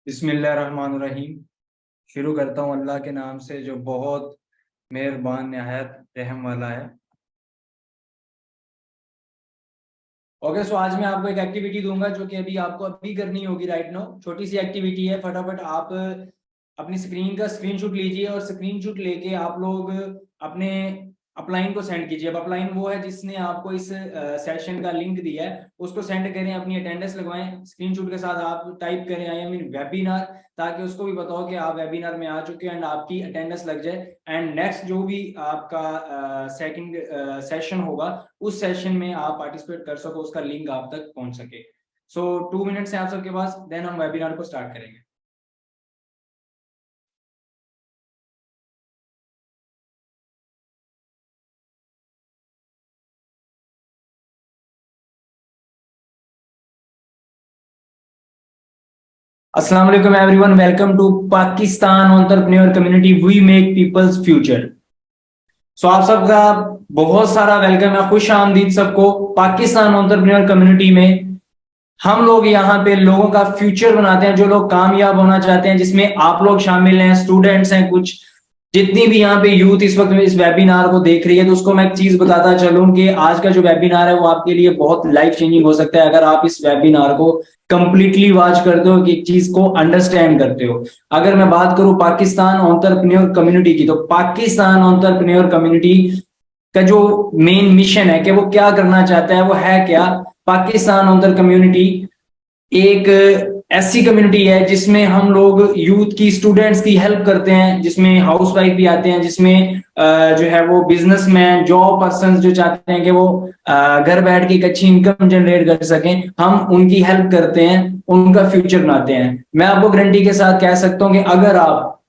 बिस्मिल्लाहिर्रहमानिर्रहीम। शुरू करता हूँ अल्लाह के नाम से जो बहुत मेहरबान नहायत रहम वाला है। ओके, सो आज मैं आपको एक एक्टिविटी दूंगा जो कि आपको अभी करनी होगी राइट नाउ। छोटी सी एक्टिविटी है, फटाफट आप अपनी स्क्रीन का स्क्रीनशॉट लीजिए और स्क्रीनशॉट लेके आप लोग अपने अपलाइन को सेंड कीजिए। अब अपलाइन वो है जिसने आपको इस सेशन का लिंक दिया है, उसको सेंड करें, अपनी अटेंडेंस लगवाएं। स्क्रीनशॉट के साथ आप टाइप करें आई एम इन वेबिनार, ताकि उसको भी पता हो कि आप वेबिनार में आ चुके हैं एंड आपकी अटेंडेंस लग जाए। एंड नेक्स्ट जो भी आपका सेकंड सेशन होगा, उस सेशन में आप पार्टिसिपेट कर सको, उसका लिंक आप तक पहुंच सके। सो 2 मिनट्स है आप सबके पास, देन हम वेबिनार को स्टार्ट करेंगे। अस्सलाम वालेकुम everyone, welcome to Pakistan entrepreneur community, we make peoples future. So आप सबका बहुत सारा वेलकम है, खुश आमदीद सबको पाकिस्तान एंटरप्रेन्योर कम्युनिटी में। हम लोग यहाँ पे लोगों का फ्यूचर बनाते हैं, जो लोग कामयाब होना चाहते हैं, जिसमें आप लोग शामिल हैं, स्टूडेंट्स हैं कुछ। जितनी भी यहाँ पे यूथ इस वक्त इस वेबिनार को देख रही है, तो उसको मैं एक चीज बताता चलूं कि आज का जो वेबिनार है वो आपके लिए बहुत लाइफ चेंजिंग हो सकता है, अगर आप इस वेबिनार को कंप्लीटली वॉच करते हो, कि एक चीज को अंडरस्टैंड करते हो। अगर मैं बात करूं पाकिस्तान एंटरप्रेन्योर कम्युनिटी की, तो पाकिस्तान एंटरप्रेन्योर कम्युनिटी का जो मेन मिशन है कि वो क्या करना चाहता है, वो है क्या। पाकिस्तान एंटर कम्युनिटी एक ऐसी कम्युनिटी है जिसमें हम लोग यूथ की, स्टूडेंट्स की हेल्प करते हैं, जिसमें हाउस वाइफ भी आते हैं, जिसमें जो है वो बिजनेसमैन, जॉब पर्सन जो चाहते हैं कि वो घर बैठ के एक अच्छी इनकम जनरेट कर सकें, हम उनकी हेल्प करते हैं, उनका फ्यूचर बनाते हैं। मैं आपको गारंटी के साथ कह सकता हूं कि अगर आप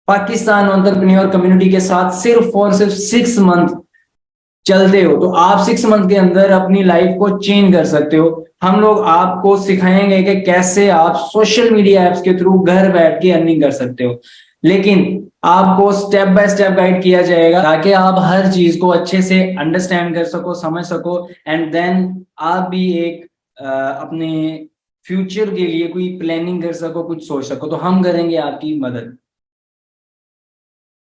पाकिस्तान एंटरप्रेन्योर कम्युनिटी के साथ सिर्फ और सिर्फ 6 मंथ चलते हो, तो आप 6 मंथ के अंदर अपनी लाइफ को चेंज कर सकते हो। हम लोग आपको सिखाएंगे कि कैसे आप सोशल मीडिया एप्स के थ्रू घर बैठ के अर्निंग कर सकते हो, लेकिन आपको स्टेप बाय स्टेप गाइड किया जाएगा, ताकि आप हर चीज को अच्छे से अंडरस्टैंड कर सको, समझ सको, एंड देन आप भी एक अपने फ्यूचर के लिए कोई प्लानिंग कर सको, कुछ सोच सको। तो हम करेंगे आपकी मदद।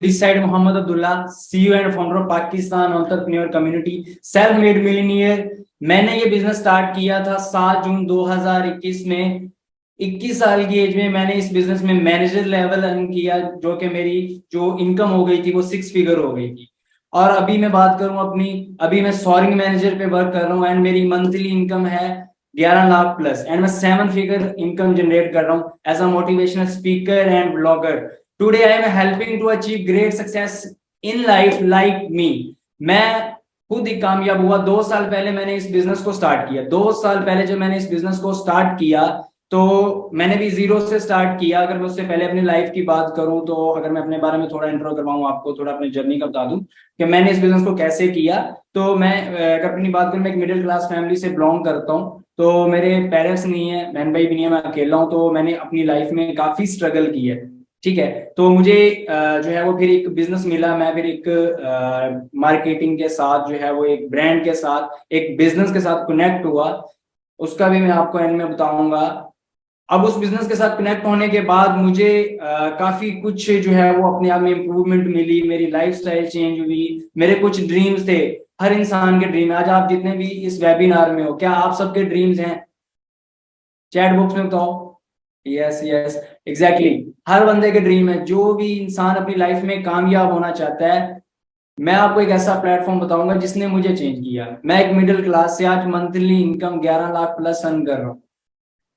This side Mohammed Abdullah, CEO and founder of Pakistan Entrepreneur Community, self made millionaire। मैंने ये बिजनेस स्टार्ट किया था 7 जून 2021 में। 21 साल की एज में मैंने इस बिजनेस में मैनेजर लेवल अर्न किया, जो कि मेरी जो इनकम हो गई थी वो 6 फिगर हो गई थी। और अभी मैं बात करूं अपनी, अभी मैं सॉरिंग मैनेजर पे वर्क कर रहा हूं एंड मेरी मंथली इनकम है 11 लाख प्लस, एंड मैं 7 फिगर इनकम जनरेट कर रहा हूं as a motivational speaker and blogger. Today I am helping to achieve great success in life like me. मैं खुद ही कामयाब हुआ। 2 साल पहले मैंने इस बिजनेस को स्टार्ट किया। 2 साल पहले जब मैंने इस बिजनेस को स्टार्ट किया, तो मैंने भी जीरो से स्टार्ट किया। अगर मैं उससे पहले अपनी लाइफ की बात करूं, तो अगर मैं अपने बारे में थोड़ा इंट्रो करवाऊं, आपको थोड़ा अपनी जर्नी का बता दूं कि मैंने इस बिजनेस को कैसे किया। तो मैं अगर अपनी बात करूं, मैं एक मिडिल क्लास फैमिली से बिलोंग करता हूं। तो मेरे पेरेंट्स नहीं है, बहन भाई भी नहीं है, मैं अकेला हूं। तो मैंने अपनी लाइफ में काफी स्ट्रगल की है, ठीक है। तो मुझे जो है वो फिर एक बिजनेस मिला। मैं फिर एक मार्केटिंग के साथ, जो है वो एक ब्रांड के साथ, एक बिजनेस के साथ कनेक्ट हुआ। उसका भी मैं आपको एंड में बताऊंगा। अब उस बिजनेस के साथ कनेक्ट होने के बाद मुझे काफी कुछ जो है वो अपने आप में इम्प्रूवमेंट मिली, मेरी लाइफस्टाइल चेंज हुई। मेरे कुछ ड्रीम्स थे, हर इंसान के ड्रीम है। आज आप जितने भी इस वेबिनार में हो, क्या आप सबके ड्रीम्स हैं? चैट बॉक्स में बताओ। Yes yes, exactly. हर बंदे के ड्रीम है, जो भी इंसान अपनी लाइफ में कामयाब होना चाहता है। मैं आपको एक ऐसा प्लेटफॉर्म बताऊंगा जिसने मुझे चेंज किया। मैं एक मिडिल क्लास से आज monthly income 11 lakh plus earn कर रहा हूँ,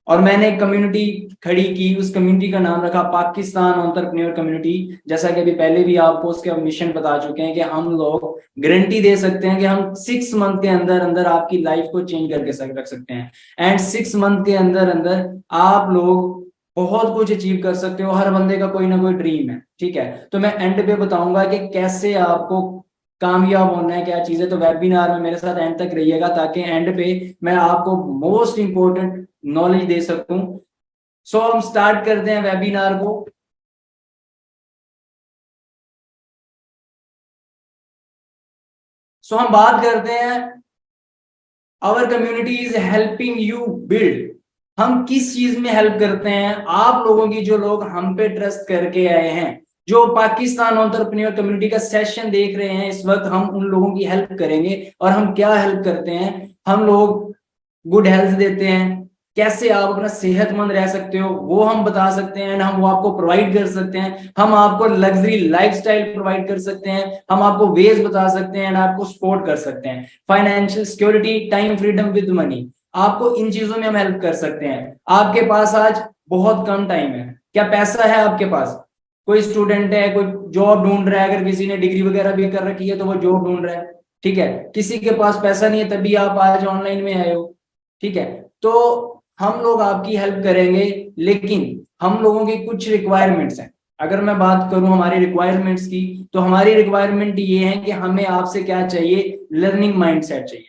और मैंने एक कम्युनिटी खड़ी की। उस कम्युनिटी का नाम रखा पाकिस्तान एंटरप्रेन्योर कम्युनिटी। जैसा कि अभी पहले भी आपको उसके मिशन बता चुके हैं कि हम लोग गारंटी दे सकते हैं कि हम 6 मंथ के अंदर अंदर आपकी लाइफ को चेंज करके रख सकते हैं। एंड 6 मंथ के अंदर अंदर आप लोग बहुत कुछ अचीव कर सकते हो। हर बंदे का कोई ना कोई ड्रीम है, ठीक है। तो मैं एंड पे बताऊंगा कि कैसे आपको कामयाब होना है, क्या चीज है। तो वेबिनार में मेरे साथ एंड तक रहिएगा, ताकि एंड पे मैं आपको मोस्ट इंपॉर्टेंट नॉलेज दे सकूं। सो हम स्टार्ट करते हैं वेबिनार को। हम बात करते हैं, our community is helping you build हम किस चीज में हेल्प करते हैं? आप लोगों की, जो लोग हम पे ट्रस्ट करके आए हैं, जो पाकिस्तान एंटरप्रेन्योर कम्युनिटी का सेशन देख रहे हैं इस वक्त, हम उन लोगों की हेल्प करेंगे। और हम क्या हेल्प करते हैं? हम लोग गुड हेल्थ देते हैं, कैसे आप अपना सेहतमंद रह सकते हो वो हम बता सकते हैं, एंड हम वो आपको प्रोवाइड कर सकते हैं। हम आपको लग्जरी लाइफस्टाइल प्रोवाइड कर सकते हैं, हम आपको वेज बता सकते हैं, एंड आपको सपोर्ट कर सकते हैं। Financial security, time freedom with money, आपको इन चीजों में हम हेल्प कर सकते हैं। आपके पास आज बहुत कम टाइम है, क्या पैसा है आपके पास? कोई स्टूडेंट है, कोई जॉब ढूंढ रहा है, अगर किसी ने डिग्री वगैरह भी कर रखी है तो वो जॉब ढूंढ रहा है, ठीक है। किसी के पास पैसा नहीं है तभी आप आज ऑनलाइन में आए हो, ठीक है। तो हम लोग आपकी हेल्प करेंगे, लेकिन हम लोगों की कुछ रिक्वायरमेंट्स हैं। अगर मैं बात करूं हमारी रिक्वायरमेंट्स की, तो हमारी रिक्वायरमेंट ये है कि हमें आपसे क्या चाहिए? लर्निंग माइंडसेट चाहिए।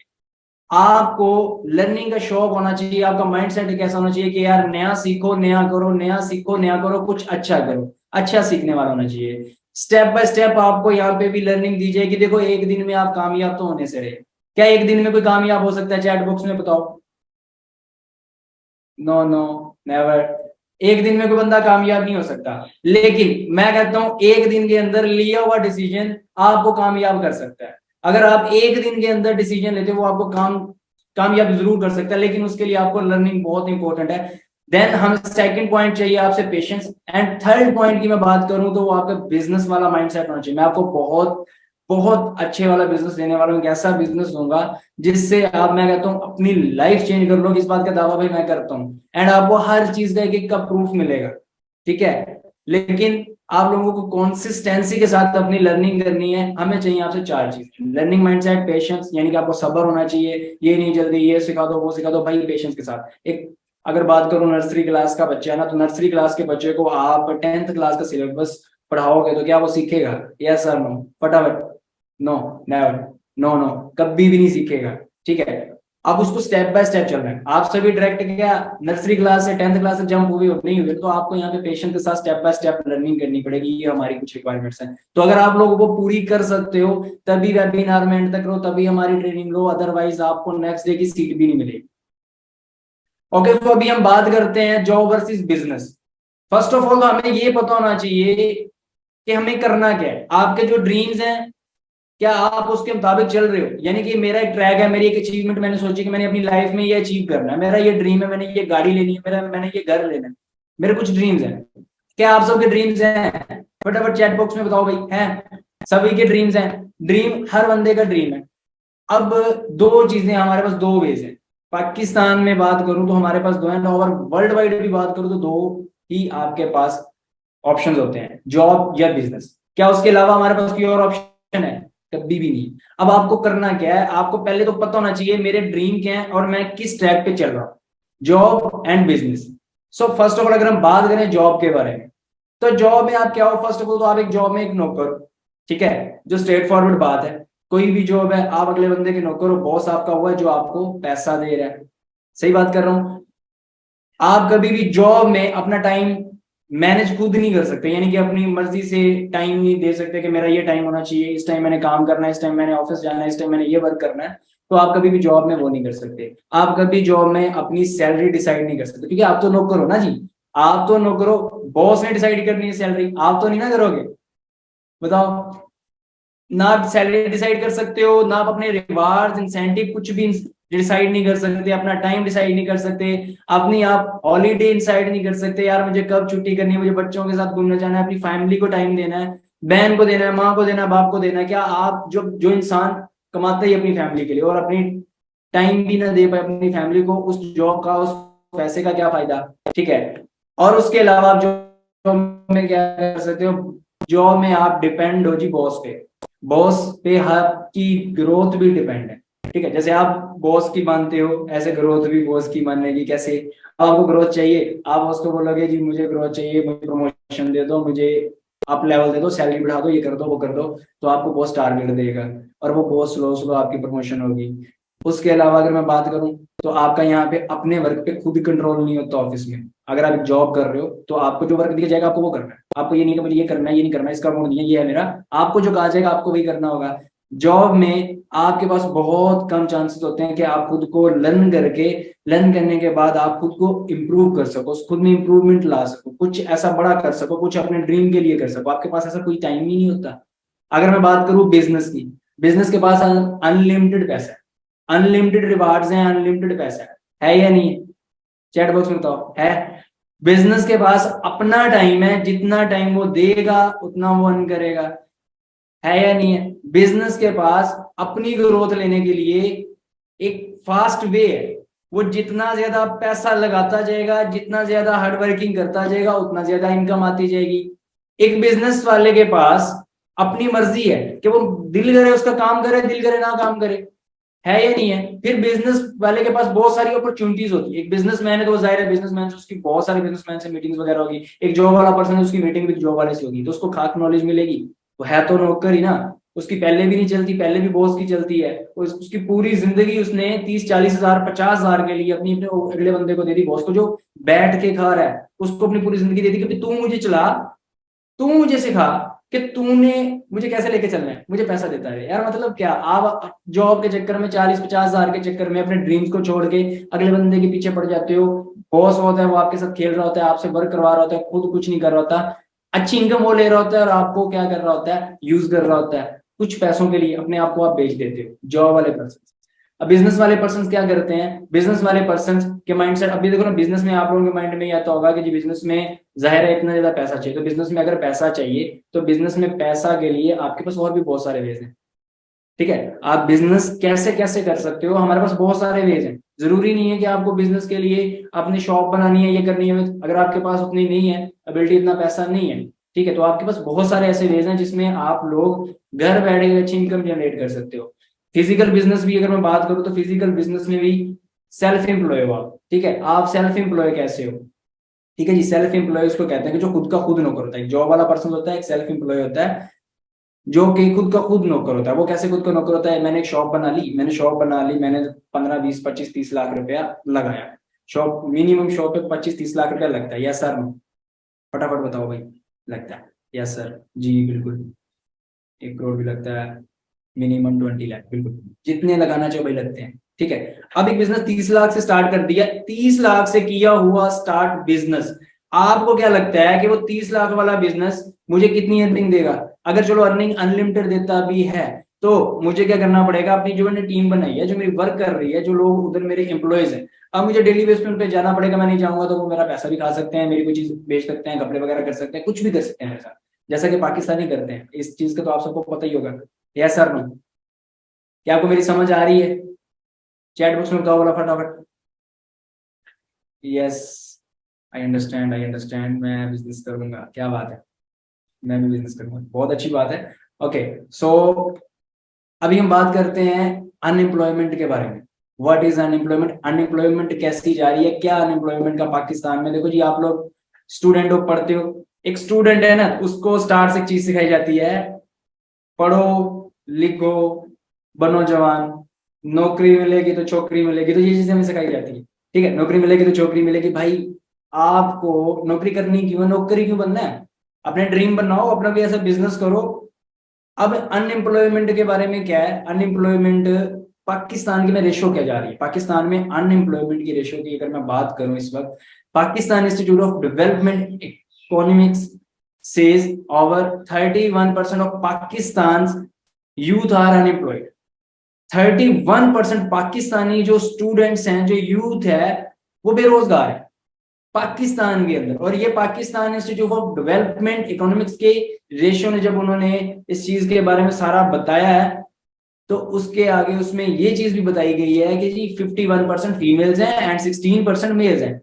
आपको लर्निंग का शौक होना चाहिए, आपका माइंडसेट कैसा होना चाहिए कि यार नया सीखो, नया करो, नया सीखो, नया करो, कुछ अच्छा करो, अच्छा सीखने वाला होना चाहिए। स्टेप बाय स्टेप आपको यहाँ पे भी लर्निंग दी जाएगी। देखो, एक दिन में आप कामयाब तो होने से रहे, क्या एक दिन में कोई कामयाब हो सकता है? चैट बॉक्स में बताओ। No no, never. एक दिन में कोई बंदा कामयाब नहीं हो सकता, लेकिन मैं कहता हूं एक दिन के अंदर लिया हुआ डिसीजन आपको कामयाब कर सकता है। अगर आप एक दिन के अंदर डिसीजन लेते हो, वो आपको कामयाब जरूर कर सकता है, लेकिन उसके लिए आपको लर्निंग बहुत इंपॉर्टेंट है। देन हम सेकंड पॉइंट चाहिए आपसे पेशेंस, एंड थर्ड पॉइंट की मैं बात करूं तो वो आपका बिजनेस वाला माइंडसेट होना चाहिए। मैं आपको बहुत बहुत अच्छे वाला बिजनेस देने वाला हूँ, एक ऐसा बिजनेस दूंगा जिससे आप, मैं कहता हूँ, अपनी लाइफ चेंज कर लो। इस बात का दावा भाई मैं करता हूँ, एंड आपको हर चीज का एक एक का प्रूफ मिलेगा, ठीक है। लेकिन आप लोगों को कंसिस्टेंसी के साथ अपनी लर्निंग करनी है। हमें चाहिए आपसे चार चीज: लर्निंग माइंडसेट, पेशेंस, यानी कि आपको सब्र होना चाहिए, ये नहीं जल्दी ये सिखा दो वो सिखा दो, भाई पेशेंस के साथ। एक, अगर बात करूं नर्सरी क्लास का बच्चा है ना, तो नर्सरी क्लास के बच्चे को आप 10th क्लास का सिलेबस पढ़ाओगे तो क्या वो सीखेगा? यस सर, नो, फटाफट, नो, नेवर, नो नो, कभी भी नहीं सीखेगा, ठीक है। अब उसको स्टेप बाय स्टेप चलना है। आप सभी डायरेक्ट क्या नर्सरी क्लास से 10th क्लास से जंप हुए हो? नहीं हुए, तो आपको यहाँ पे पेशेंस के साथ स्टेप बाय स्टेप लर्निंग करनी पड़ेगी। ये हमारी कुछ रिक्वायरमेंट्स हैं। तो अगर आप लोग वो पूरी कर सकते हो तभी वेबिनार में एंड तक रहो, तभी हमारी ट्रेनिंग लो, अदरवाइज आपको नेक्स्ट डे की सीट भी नहीं मिलेगी। ओके, तो अभी हम बात करते हैं job versus business. First of all तो हमें ये पता होना चाहिए कि हमें करना क्या है। आपके जो ड्रीम्स हैं, क्या आप उसके मुताबिक चल रहे हो? यानी कि मेरा एक ट्रैक है, मेरी एक अचीवमेंट मैंने सोची कि मैंने अपनी लाइफ में ये अचीव करना है, मेरा ये ड्रीम है, मैंने ये गाड़ी लेनी है, मेरा मैंने ये घर लेना है, मेरे कुछ ड्रीम्स हैं। क्या आप सबके ड्रीम्स हैं? फटाफट चैट बॉक्स में बताओ भाई, हैं? सभी के ड्रीम्स हैं। ड्रीम हर बंदे का ड्रीम है। अब दो चीजें हमारे पास, दो वेज है। पाकिस्तान में बात करूं तो हमारे पास दो है, और वर्ल्ड वाइड भी बात करूं तो दो ही आपके पास ऑप्शंस होते हैं, जॉब या बिजनेस। क्या उसके अलावा हमारे पास कोई और ऑप्शन है? कभी भी नहीं। अब आपको करना क्या है? आपको पहले तो पता होना चाहिए मेरे ड्रीम क्या है और मैं किस ट्रैक पे चल रहा हूँ, job and business. So first of all अगर हम बात करें जॉब के बारे में, तो जॉब में आप क्या हो? फर्स्ट ऑफ ऑल तो आप एक जॉब में एक नौकर हो, ठीक है, जो स्ट्रेट फॉरवर्ड बात है। कोई भी जॉब है, आप अगले बंदे के नौकर हो, बॉस आपका हुआ है जो आपको पैसा दे रहा है। सही बात कर रहा हूं? आप कभी भी जॉब में अपना टाइम मैनेज खुद नहीं कर सकते, यानी कि अपनी मर्जी से टाइम नहीं दे सकते कि मेरा ये टाइम होना चाहिए, इस टाइम मैंने काम करना है, इस टाइम मैंने ऑफिस जाना है, इस टाइम मैंने ये वर्क करना है। तो आप कभी भी जॉब में वो नहीं कर सकते। आप कभी जॉब में अपनी सैलरी डिसाइड नहीं कर सकते, क्योंकि आप तो नौकर हो ना जी। आप तो नौकर हो, बॉस ने डिसाइड करनी है सैलरी, आप तो नहीं ना करोगे। बताओ, ना आप सैलरी डिसाइड कर सकते हो, ना आप अपने रिवार्ड इंसेंटिव कुछ भी डिसाइड नहीं कर सकते, अपना टाइम डिसाइड नहीं कर सकते, अपनी आप हॉलीडे डिसाइड नहीं कर सकते, यार मुझे कब छुट्टी करनी है, मुझे बच्चों के साथ घूमने जाना है, अपनी फैमिली को टाइम देना है, बहन को देना है, माँ को देना है, बाप को देना है। क्या आप जो जो इंसान कमाता ही अपनी फैमिली के लिए और अपनी टाइम भी ना दे पाए अपनी फैमिली को, उस जॉब का, उस पैसे का क्या फायदा? ठीक है। और उसके अलावा आप जॉब में क्या कर सकते हो? जॉब में आप डिपेंड हो जी बॉस पे। बॉस पे आपकी ग्रोथ भी डिपेंड है, ठीक है। जैसे आप बॉस की मानते हो, ऐसे ग्रोथ भी बॉस की मानेगी। कैसे? आपको ग्रोथ चाहिए, आप उसको बोलोगे जी मुझे ग्रोथ चाहिए, मुझे प्रमोशन दे दो, मुझे अप लेवल दे दो, सैलरी बढ़ा दो, ये कर दो वो कर दो, तो आपको बॉस टारगेट देगा और वो बॉस स्लो स्लो आपकी प्रमोशन होगी। उसके अलावा अगर मैं बात करूं तो आपका यहाँ पे अपने वर्क पे खुद कंट्रोल नहीं होता ऑफिस में। अगर आप जॉब कर रहे हो तो आपको जो वर्क दिया जाएगा आपको वो करना है। आपको ये नहीं कि मुझे ये करना है, ये नहीं करना है, इसका मूड नहीं है, ये है मेरा। आपको जो कहा जाएगा आपको वही करना होगा। जॉब में आपके पास बहुत कम चांसेस होते हैं कि आप खुद को लर्न करने के बाद आप खुद को इम्प्रूव कर सको, खुद में इम्प्रूवमेंट ला सको, कुछ ऐसा बड़ा कर सको, कुछ अपने ड्रीम के लिए कर सको। आपके पास ऐसा कोई टाइम ही नहीं होता। अगर मैं बात करूं बिजनेस की, बिजनेस के पास अनलिमिटेड पैसा है, अनलिमिटेड रिवार्ड्स हैं, अनलिमिटेड पैसा है या नहीं है? चैट बॉक्स में बताओ, है? बिजनेस के पास अपना टाइम है, जितना टाइम वो देगा उतना वो अर्न करेगा, है या नहीं है? बिजनेस के पास अपनी ग्रोथ लेने के लिए एक फास्ट वे है, वो जितना ज्यादा पैसा लगाता जाएगा, जितना ज्यादा हार्ड वर्किंग करता जाएगा, उतना ज्यादा इनकम आती जाएगी। एक बिजनेस वाले के पास अपनी मर्जी है कि वो दिल करे उसका काम करे, दिल करे ना काम करे, है या नहीं है? फिर बिजनेस वाले के पास बहुत सारी अपॉर्चुनिटीज होती है। एक बिजनेसमैन है तो जाहिर है बिजनेसमैन से उसकी बहुत सारे बिजनेसमैन से मीटिंग्स वगैरह होगी। एक जॉब वाला पर्सन है, उसकी मीटिंग भी जॉब वाले से होगी, तो उसको खास नॉलेज मिलेगी। वो है तो नौकर ही ना, उसकी पहले भी नहीं चलती, पहले भी बॉस की चलती है। उसकी पूरी जिंदगी उसने 30-40 हजार 50 हजार के लिए अपनी अपने अगले बंदे को दे दी, बॉस को, जो बैठ के खा रहा है, उसको अपनी पूरी जिंदगी दे दी कि तू मुझे चला, तू मुझे सिखा कि तूने मुझे कैसे लेके चलना है, मुझे पैसा देता है यार। मतलब क्या आप जॉब के चक्कर में 40-50 हजार के चक्कर में अपने ड्रीम्स को छोड़ के अगले बंदे के पीछे पड़ जाते हो। बॉस होता है वो आपके साथ खेल रहा होता है, आपसे वर्क करवा रहा होता है, खुद कुछ नहीं कर रहा होता, अच्छी इनकम वो ले रहा होता है और आपको क्या कर रहा होता है, यूज कर रहा होता है कुछ पैसों के लिए, अपने आप को आप बेच देते हो, जॉब वाले पर्सन। अब बिजनेस वाले पर्सन क्या करते हैं? बिजनेस वाले पर्सन के माइंडसेट, अभी देखो ना, बिजनेस में आप लोगों के माइंड में आता होगा कि जी बिजनेस में जाहिर है इतना ज्यादा पैसा चाहिए, तो बिजनेस में अगर पैसा चाहिए तो बिजनेस में पैसा के लिए आपके पास और भी बहुत सारे वेज हैं। ठीक है, आप बिजनेस कैसे कैसे कर सकते हो, हमारे पास बहुत सारे वेज हैं। जरूरी नहीं है कि आपको बिजनेस के लिए अपनी शॉप बनानी है, ये करनी है। अगर आपके पास उतनी नहीं है एबिलिटी, इतना पैसा नहीं है, ठीक है, तो आपके पास बहुत सारे ऐसे वेज हैं जिसमें आप लोग घर बैठे अच्छी इनकम जनरेट कर सकते हो। फिजिकल बिजनेस भी अगर मैं बात करूं तो फिजिकल बिजनेस में भी सेल्फ एम्प्लॉय हो आप। ठीक है, आप सेल्फ एम्प्लॉय कैसे हो? ठीक है जी, सेल्फ एम्प्लॉय उसको कहते हैं कि जो खुद का खुद नौकर होता है। जॉब वाला पर्सन होता है, एक सेल्फ एम्प्लॉय होता है जो कि खुद का खुद नौकर होता है। वो कैसे खुद का नौकर होता है? मैंने एक शॉप बना ली, मैंने 15-20-25-30 लाख रुपया लगाया। शॉप, मिनिमम शॉप पे 25-30 लाख रुपया लगता है, यस सर? फटाफट बताओ भाई। लगता है? यस सर जी बिल्कुल। 1 करोड़ भी लगता है, मिनिमम 20 लाख, बिल्कुल जितने लगाना चाहो भाई लगते हैं। ठीक है, अब एक बिजनेस 30 लाख से स्टार्ट कर दिया, 30 लाख से किया हुआ स्टार्ट बिजनेस, आपको क्या लगता है कि वो 30 लाख वाला बिजनेस मुझे कितनी अर्निंग देगा? अगर चलो अर्निंग अनलिमिटेड देता भी है तो मुझे क्या करना पड़ेगा? अपनी जो मैंने टीम बनाई है, जो मेरी वर्क कर रही है, जो लोग उधर मेरे एम्प्लॉयज हैं, अब मुझे डेली बेस पे उन पे जाना पड़ेगा। मैं नहीं जाऊंगा तो वो मेरा पैसा भी खा सकते हैं, मेरी कोई चीज बेच सकते हैं, कपड़े वगैरह कर सकते हैं, कुछ भी कर सकते हैं मेरे साथ, जैसा कि पाकिस्तानी करते हैं। इस चीज का तो आप सबको पता ही होगा। Yes sir no? क्या आपको मेरी समझ आ रही है? चैट बॉक्स में बताओ बोला फटाफट। यस, आई अंडरस्टैंड, मैं बिजनेस करूंगा, क्या बात है, मैं भी बिजनेस करूंगा, बहुत अच्छी बात है। ओके, सो अभी हम बात करते हैं अनएम्प्लॉयमेंट के बारे में। What is unemployment? अनएम्प्लॉयमेंट कैसी जा रही है, क्या अनएम्प्लॉयमेंट का पाकिस्तान में? देखो जी, आप लोग स्टूडेंट हो, पढ़ते हो, एक स्टूडेंट है ना, उसको स्टार्ट से एक चीज सिखाई जाती है, पढ़ो लिखो बनो जवान, नौकरी मिलेगी तो छोकरी मिलेगी, तो ये चीजें हमें सिखाई जाती है। ठीक है, नौकरी मिलेगी तो छोकरी मिलेगी, भाई आपको नौकरी करनी क्यों है, नौकरी क्यों बनना है? अपने ड्रीम बनाओ, अपना भी ऐसा बिजनेस करो। अब अनएम्प्लॉयमेंट के बारे में क्या है? अनएम्प्लॉयमेंट पाकिस्तान की में रेशो क्या जा रही है, पाकिस्तान में अनएम्प्लॉयमेंट की रेशो की अगर मैं बात करूं इस वक्त, Pakistan institute of development economics says over 31% of Pakistan's youth are unemployed। 31% Pakistani जो स्टूडेंट्स हैं, जो यूथ है, वो बेरोजगार है पाकिस्तान के अंदर। और ये Pakistan institute of development economics के रेशियो ने जब उन्होंने इस चीज के बारे में सारा बताया है, तो उसके आगे उसमें ये चीज भी बताई गई है कि जी 51% फीमेल्स हैं एंड 16% मेल्स हैं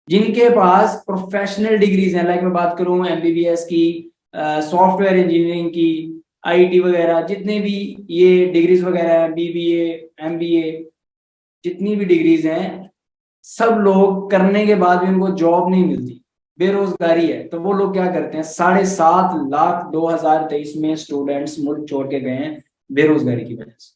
जिनके पास प्रोफेशनल डिग्रीज हैं। लाइक मैं बात करूं एमबीबीएस की, सॉफ्टवेयर इंजीनियरिंग की, आईटी वगैरह, जितने भी ये डिग्रीज वगैरह हैं, बीबीए, एमबीए, जितनी भी डिग्रीज हैं, सब लोग करने के बाद भी उनको जॉब नहीं मिलती, बेरोजगारी है। तो वो लोग क्या करते हैं? 7.5 लाख 2023 में स्टूडेंट्स मुल्क छोड़ के गए हैं बेरोजगारी की वजह से।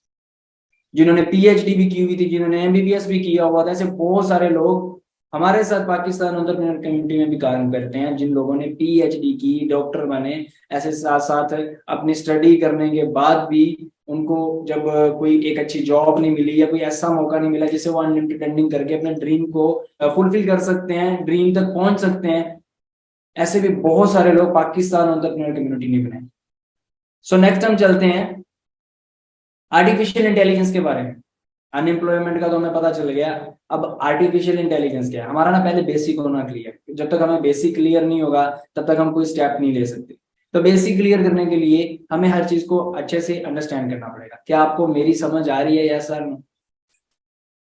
जिन्होंने पीएचडी भी की हुई थी, जिन्होंने एमबीबीएस भी किया हुआ था, ऐसे बहुत सारे लोग हमारे साथ पाकिस्तान एंटरप्रेन्योर कम्युनिटी में भी काम करते हैं जिन लोगों ने पीएचडी की, डॉक्टर बने, ऐसे साथ साथ अपनी स्टडी करने के बाद भी उनको जब कोई एक अच्छी जॉब नहीं मिली या कोई ऐसा मौका नहीं मिला जिससे वो अनलिमिटेड अर्निंग करके अपने ड्रीम को फुलफिल कर सकते हैं, ड्रीम तक पहुंच सकते हैं, ऐसे भी बहुत सारे लोग पाकिस्तान एंटरप्रेन्योर कम्युनिटी ने बनाए। सो नेक्स्ट हम चलते हैं आर्टिफिशियल इंटेलिजेंस के बारे में। अनएम्प्लॉयमेंट का तो हमें पता चल गया, अब आर्टिफिशियल इंटेलिजेंस क्या है। हमारा ना पहले बेसिक होना क्लियर, जब तक हमें बेसिक क्लियर नहीं होगा तब तक हम कोई स्टेप नहीं ले सकते। तो बेसिक क्लियर करने के लिए हमें हर चीज को अच्छे से अंडरस्टैंड करना पड़ेगा। क्या आपको मेरी समझ आ रही है? Yes sir?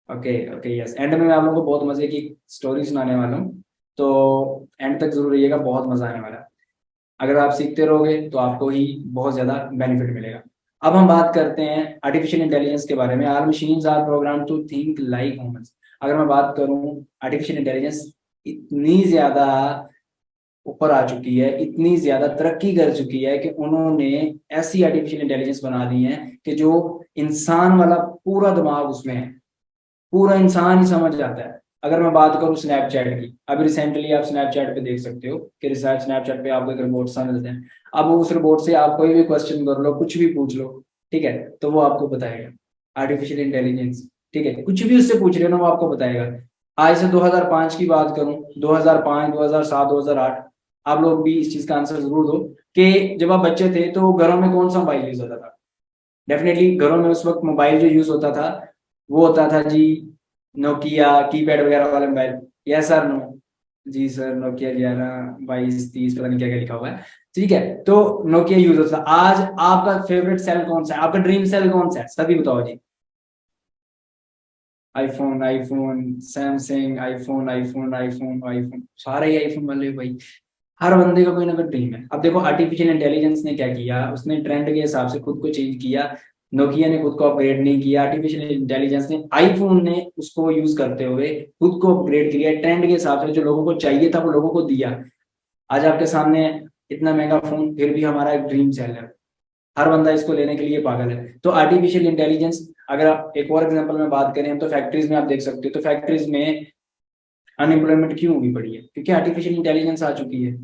Okay okay yes. And में मैं आप लोगों को बहुत मजे की स्टोरी सुनाने वाला हूँ, तो एंड तक जरूर रहिएगा, बहुत मजा आने वाला है। अगर आप सीखते रहोगे तो आपको ही बहुत ज्यादा बेनिफिट मिलेगा। अब हम बात करते हैं आर्टिफिशियल इंटेलिजेंस के बारे में। All machines are program to think like humans. अगर मैं बात करूं, आर्टिफिशियल इंटेलिजेंस इतनी ज्यादा ऊपर आ चुकी है, इतनी ज्यादा तरक्की कर चुकी है कि उन्होंने ऐसी आर्टिफिशियल इंटेलिजेंस बना दी है कि जो इंसान वाला पूरा दिमाग उसमें है, पूरा इंसान ही समझ जाता है। अगर मैं बात करूं स्नैपचैट की, अभी रिसेंटली आप स्नैपचैट पे देख सकते हो कि रिसर्च स्नैपचैट पे आपको एक रिपोर्ट सा मिलते हैं। अब उस रिपोर्ट से आप कोई भी क्वेश्चन कर लो, कुछ भी पूछ लो, ठीक है, तो वो आपको बताएगा। आर्टिफिशियल इंटेलिजेंस, ठीक है, कुछ भी उससे पूछ रहे हो ना, वो आपको बताएगा। आज से 2005 की बात करूं, 2005, 2007, 2008, आप लोग भी इस चीज का आंसर जरूर दो कि जब आप बच्चे थे तो घरों में कौन सा मोबाइल यूज होता था? डेफिनेटली घरों में उस वक्त मोबाइल जो यूज होता था वो होता था जी नोकिया कीपैड वगैरह वाले मोबाइल। Yes sir? नो? जी सर, नोकिया 11 22 30 पता नहीं क्या क्या लिखा हुआ है, ठीक है, तो नोकिया यूज होता था। आज आपका फेवरेट सेल कौन सा है? आपका ड्रीम सेल कौन सा है? सभी बताओ जी। IPhone, iPhone, Samsung, iPhone, iPhone, iPhone, iPhone, सारे ही आईफोन वाले भाई। हर बंदे का कोई ना कोई ड्रीम है। अब देखो आर्टिफिशियल इंटेलिजेंस ने क्या किया, उसने ट्रेंड के हिसाब से खुद को चेंज किया। नोकिया ने खुद को अपग्रेड नहीं किया, आर्टिफिशियल इंटेलिजेंस ने, आईफोन ने उसको यूज करते हुए खुद को अपग्रेड किया, ट्रेंड के हिसाब से जो लोगों को चाहिए था वो लोगों को दिया। आज आपके सामने इतना महंगा फोन, फिर भी हमारा एक ड्रीम सेल है, हर बंदा इसको लेने के लिए पागल है। तो आर्टिफिशियल इंटेलिजेंस, अगर आप एक और एग्जांपल में बात करें तो फैक्ट्रीज में आप देख सकते हो, तो फैक्ट्रीज में अनएम्प्लॉयमेंट क्यों हुई पड़ी है? क्योंकि आर्टिफिशियल इंटेलिजेंस आ चुकी है।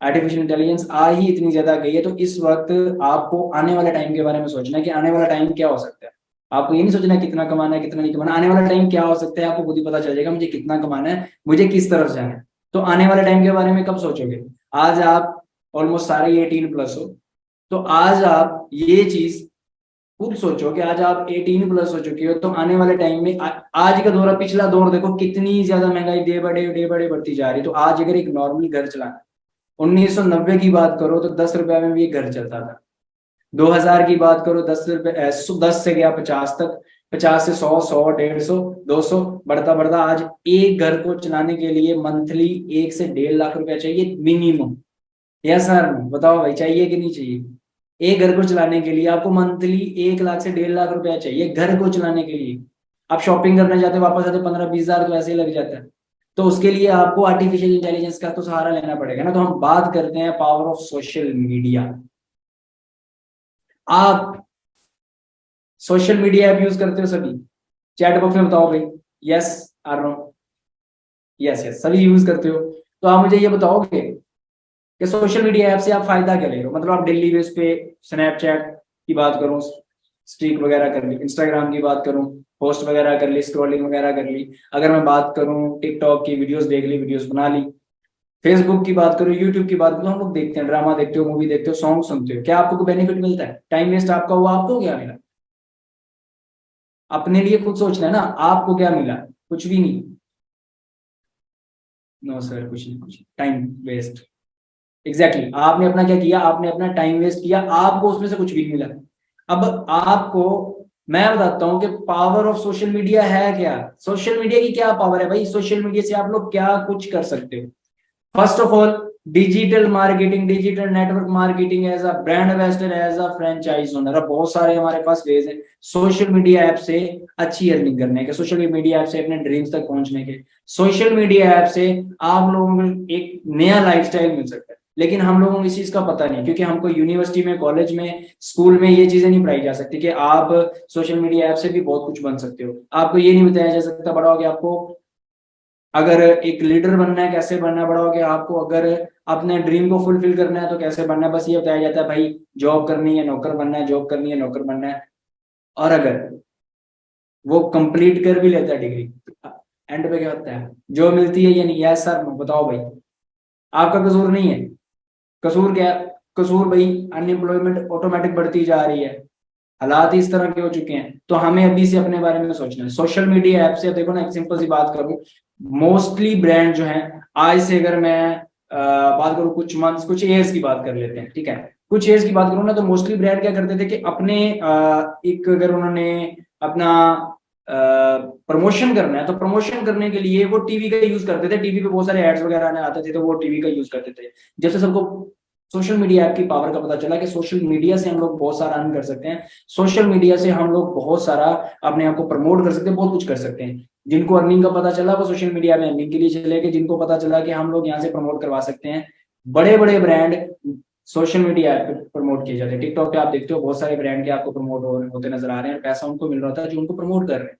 आर्टिफिशियल इंटेलिजेंस आ ही इतनी ज्यादा गई है, तो इस वक्त आपको आने वाले टाइम के बारे में सोचना है कि आने वाला टाइम क्या हो सकता है। आपको ये नहीं सोचना कितना कमाना है कितना नहीं कमाना, आने वाला टाइम क्या हो सकता है आपको खुद ही पता चल जाएगा, मुझे कितना कमाना है, मुझे किस तरफ जाना है। तो आने वाले टाइम के बारे में कब सोचोगे? आज आप ऑलमोस्ट सारे 18+ हो, तो आज आप ये चीज खुद सोचो कि आज आप 18+ हो चुके हो, तो आने वाले टाइम में आज का दौर, पिछला दौर देखो कितनी ज्यादा महंगाई डे बड़े बढ़ती जा रही है। तो आज अगर एक नॉर्मल घर चलाना, 1990 की बात करो तो 10 रुपए में भी एक घर चलता था। 2000 की बात करो 10 रुपए, 10 से गया 50 तक, 50 से 100, 100, 150, 200, बढ़ता बढ़ता आज एक घर को चलाने के लिए मंथली 1 से 1.5 लाख रुपया चाहिए मिनिमम। Yes sir? बताओ भाई, चाहिए कि नहीं चाहिए? एक घर को चलाने के लिए आपको मंथली 1 लाख से 1.5 लाख रुपया चाहिए घर को चलाने के लिए। आप शॉपिंग करने जाते वापस आते 15-20 हजार तो ऐसे ही लग जाता है। तो उसके लिए आपको आर्टिफिशियल इंटेलिजेंस का तो सहारा लेना पड़ेगा ना। तो हम बात करते हैं पावर ऑफ सोशल मीडिया। आप सोशल मीडिया ऐप यूज करते हो सभी? चैट बॉक्स में बताओ भाई, यस और नो? यस यस, सभी यूज करते हो। तो आप मुझे ये बताओगे कि सोशल मीडिया ऐप से आप फायदा क्या ले रहे हो? मतलब आप डेली बेस पे स्नैपचैट की बात करूं, स्ट्रीक वगैरह कर ली, इंस्टाग्राम की बात करूं, पोस्ट वगैरह कर ली, स्क्रॉलिंग वगैरह कर ली, अगर मैं बात करूं टिकटॉक की वीडियोस देख ली, वीडियोस बना ली, फेसबुक की बात करूं, यूट्यूब की बात करूं, हम लोग देखते हैं, ड्रामा देखते हो, मूवी देखते हो, सॉन्ग सुनते हो, क्या आपको कोई बेनिफिट मिलता है? टाइम वेस्ट आपका हुआ, आपको क्या मिला? अपने लिए खुद सोचना है ना, आपको क्या मिला? कुछ भी नहीं। नो सर, कुछ नहीं, कुछ टाइम वेस्ट। Exactly exactly. आपने अपना क्या किया? आपने अपना टाइम वेस्ट किया, आपको उसमें से कुछ भी नहीं मिला। अब आपको मैं बताता हूं कि पावर ऑफ सोशल मीडिया है क्या। सोशल मीडिया की क्या पावर है भाई? सोशल मीडिया से आप लोग क्या कुछ कर सकते हो। First of all, digital marketing, digital network marketing, as a brand ambassador, as a franchise owner, अब बहुत सारे हमारे पास वेज हैं सोशल मीडिया ऐप से अच्छी अर्निंग करने के, सोशल मीडिया ऐप से अपने ड्रीम्स तक पहुंचने के। सोशल मीडिया ऐप से आप लोगों को एक नया लाइफस्टाइल मिल सकता है, लेकिन हम लोगों को इस चीज का पता नहीं, क्योंकि हमको यूनिवर्सिटी में, कॉलेज में, स्कूल में ये चीजें नहीं पढ़ाई जा सकती कि आप सोशल मीडिया ऐप से भी बहुत कुछ बन सकते हो। आपको ये नहीं बताया जा सकता बड़ा हो गया आपको अगर एक लीडर बनना है, कैसे बनना है बड़ा हो गया आपको, अगर अपने ड्रीम को फुलफिल करना है तो कैसे बनना है, बस ये बताया जाता है भाई जॉब करनी है नौकर बनना है, जॉब करनी है नौकर बनना है। और अगर वो कंप्लीट कर भी लेता है डिग्री, एंड पे क्या होता है, जो मिलती है ये नहीं है सर, बताओ भाई आपका कसूर नहीं है, कसूर क्या है? कसूर भाई अनएम्प्लॉयमेंट ऑटोमेटिक बढ़ती जा रही है, हालात ही इस तरह के हो चुके हैं। तो हमें अभी से अपने बारे में सोचना है। सोशल मीडिया ऐप से देखो ना, एक सिंपल सी बात करूं, मोस्टली ब्रांड जो है, आज से अगर मैं बात करूं कुछ मंथ्स कुछ ईयर्स की बात कर लेते हैं, ठीक है, कुछ ईयर्स की बात करूं ना, तो मोस्टली ब्रांड क्या करते थे कि अपने एक अगर उन्होंने अपना प्रमोशन करना है तो प्रमोशन करने के लिए वो टीवी का यूज करते थे, टीवी पे बहुत सारे एड्स वगैरह आने आते थे तो वो टीवी का यूज करते थे। जब से सबको सोशल मीडिया ऐप की पावर का पता चला कि सोशल मीडिया से हम लोग बहुत सारा अर्न कर सकते हैं, सोशल मीडिया से हम लोग बहुत सारा अपने आप को प्रमोट कर सकते हैं, बहुत कुछ कर सकते हैं। जिनको अर्निंग का पता चला वो सोशल मीडिया में अर्निंग के लिए चले गए, जिनको पता चला कि हम लोग यहाँ से प्रमोट करवा सकते हैं, बड़े बड़े ब्रांड सोशल मीडिया ऐप पे प्रमोट किए जाते हैं। टिकटॉक पे आप देखते हो बहुत सारे ब्रांड के आपको प्रमोट होते नजर आ रहे हैं, पैसा उनको मिल रहा था जो उनको प्रमोट कर रहे हैं।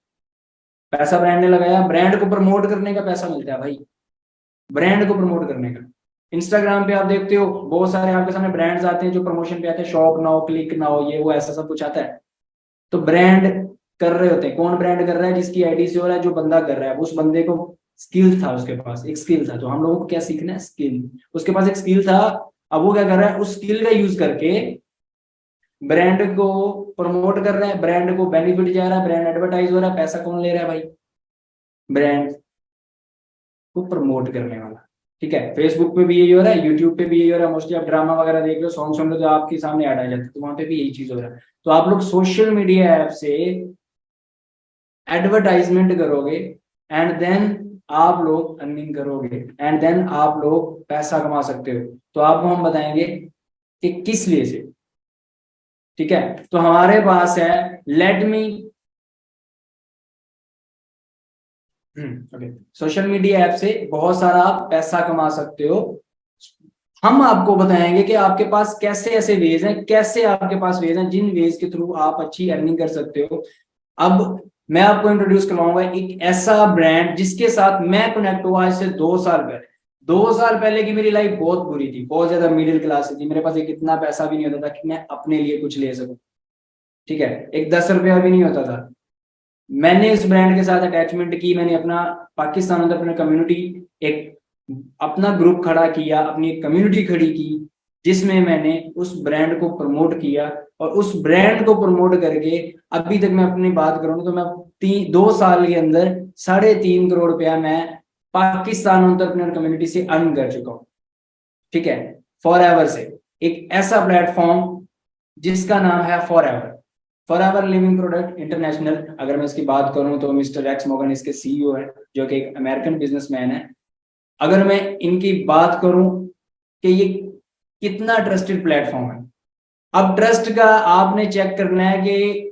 पैसा ब्रांड ने लगाया, ब्रांड को प्रमोट करने का पैसा मिलता है भाई, ब्रांड को प्रमोट करने का। इंस्टाग्राम पे आप देखते हो बहुत सारे आपके सामने ब्रांड्स आते हैं जो प्रमोशन पे आते हैं, शॉप नाउ, क्लिक नाउ, ये वो ऐसा सब कुछ आता है। तो ब्रांड कर रहे होते हैं, कौन ब्रांड कर रहा है? जिसकी आईडी से हो रहा है, जो बंदा कर रहा है उस बंदे को स्किल था, उसके पास एक स्किल था। तो हम लोगों को क्या सीखना है? स्किल। उसके पास एक स्किल था, अब वो क्या कर रहा है? उस स्किल का यूज करके ब्रांड को प्रमोट कर रहा है, ब्रांड को बेनिफिट जा रहा है, ब्रांड एडवर्टाइज हो रहा है, पैसा कौन ले रहा है भाई? ब्रांड को प्रमोट करने वाला। ठीक है, फेसबुक पे भी यही हो रहा है, यूट्यूब पे भी यही हो रहा है, मोस्टली आप ड्रामा वगैरह देख लो, सॉन्ग सुन लो तो आपके सामने ऐड आ जाता है, तो वहां पे भी यही चीज हो रहा है। तो आप लोग सोशल मीडिया ऐप से एडवर्टाइजमेंट करोगे एंड देन आप लोग अर्निंग करोगे एंड देन आप लोग पैसा कमा सकते हो। तो आपको हम बताएंगे कि किस लिए से। ठीक है, तो हमारे पास है let me okay, social media app से बहुत सारा आप पैसा कमा सकते हो। हम आपको बताएंगे कि आपके पास कैसे ऐसे वेज हैं, कैसे आपके पास वेज हैं जिन वेज के थ्रू आप अच्छी अर्निंग कर सकते हो। अब मैं आपको इंट्रोड्यूस करवाऊंगा एक ऐसा ब्रांड जिसके साथ मैं कनेक्ट हुआ आज से 2 साल पहले। 2 साल पहले की मेरी लाइफ बहुत बुरी थी, बहुत ज्यादा मिडिल क्लास थी, मेरे पास एक इतना पैसा भी नहीं होता था कि मैं अपने लिए कुछ ले सकूं। ठीक है, एक 10 रुपया भी नहीं होता था। मैंने इस ब्रांड के साथ अटैचमेंट की, मैंने अपना पाकिस्तान अंदर कम्युनिटी एक अपना ग्रुप खड़ा किया, अपनी एक कम्युनिटी खड़ी की, जिसमें मैंने उस ब्रांड को प्रमोट किया। और उस ब्रांड को प्रमोट करके अभी तक मैं अपनी बात करूँ तो मैं 2 साल के अंदर 3.5 करोड़ रुपया मैं पाकिस्तान एंटरप्रेन्योर कम्युनिटी से अर्न कर चुका हूँ। ठीक है, फॉर एवर से एक ऐसा प्लेटफॉर्म जिसका नाम है for ever, for ever Living Product International. अगर मैं इसकी बात करूं तो मिस्टर एक्स मॉर्गन इसके सीईओ है, जो कि एक अमेरिकन बिजनेसमैन है। अगर मैं इनकी बात करूं कि ये कितना ट्रस्टेड प्लेटफॉर्म है, अब ट्रस्ट का आपने चेक करना है कि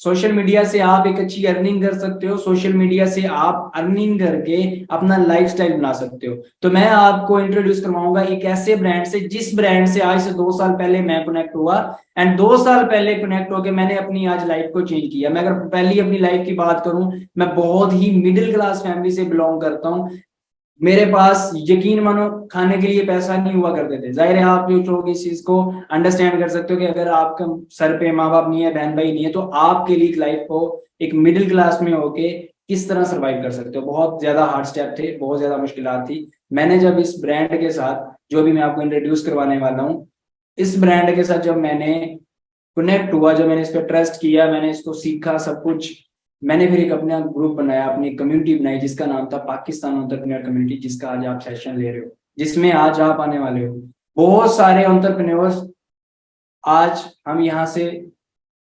सोशल मीडिया से आप एक अच्छी अर्निंग कर सकते हो, सोशल मीडिया से आप अर्निंग करके अपना लाइफस्टाइल बना सकते हो। तो मैं आपको इंट्रोड्यूस करवाऊंगा एक ऐसे ब्रांड से जिस ब्रांड से आज से 2 साल पहले मैं कनेक्ट हुआ, एंड 2 साल पहले कनेक्ट होकर मैंने अपनी आज लाइफ को चेंज किया। मैं अगर पहली अपनी लाइफ की बात करूं, मैं बहुत ही मिडिल क्लास फैमिली से बिलोंग करता हूं। मेरे पास यकीन मानो खाने के लिए पैसा नहीं हुआ करते थे। जाहिर है आप जो लोग इस चीज को अंडरस्टैंड कर सकते हो कि अगर आपका सर पे माँ बाप नहीं है, बहन भाई नहीं है, तो आपके लिए लाइफ को एक मिडिल क्लास में होके किस तरह सरवाइव कर सकते हो। बहुत ज्यादा हार्ड स्टेप थे, बहुत ज्यादा मुश्किलात थी। मैंने जब इस ब्रांड के साथ, जो भी मैं आपको इंट्रोड्यूस करवाने वाला हूँ, इस ब्रांड के साथ जब मैंने कनेक्ट हुआ, जब मैंने इस पर ट्रस्ट किया, मैंने इसको सीखा सब कुछ, मैंने फिर एक अपना ग्रुप बनाया, अपनी कम्युनिटी बनाई जिसका नाम था पाकिस्तान एंटरप्रेन्योर कम्युनिटी, जिसका आज आप सेशन ले रहे हो, जिसमें आज आप आने वाले हो। बहुत सारे एंटरप्रेन्योर्स आज हम यहाँ से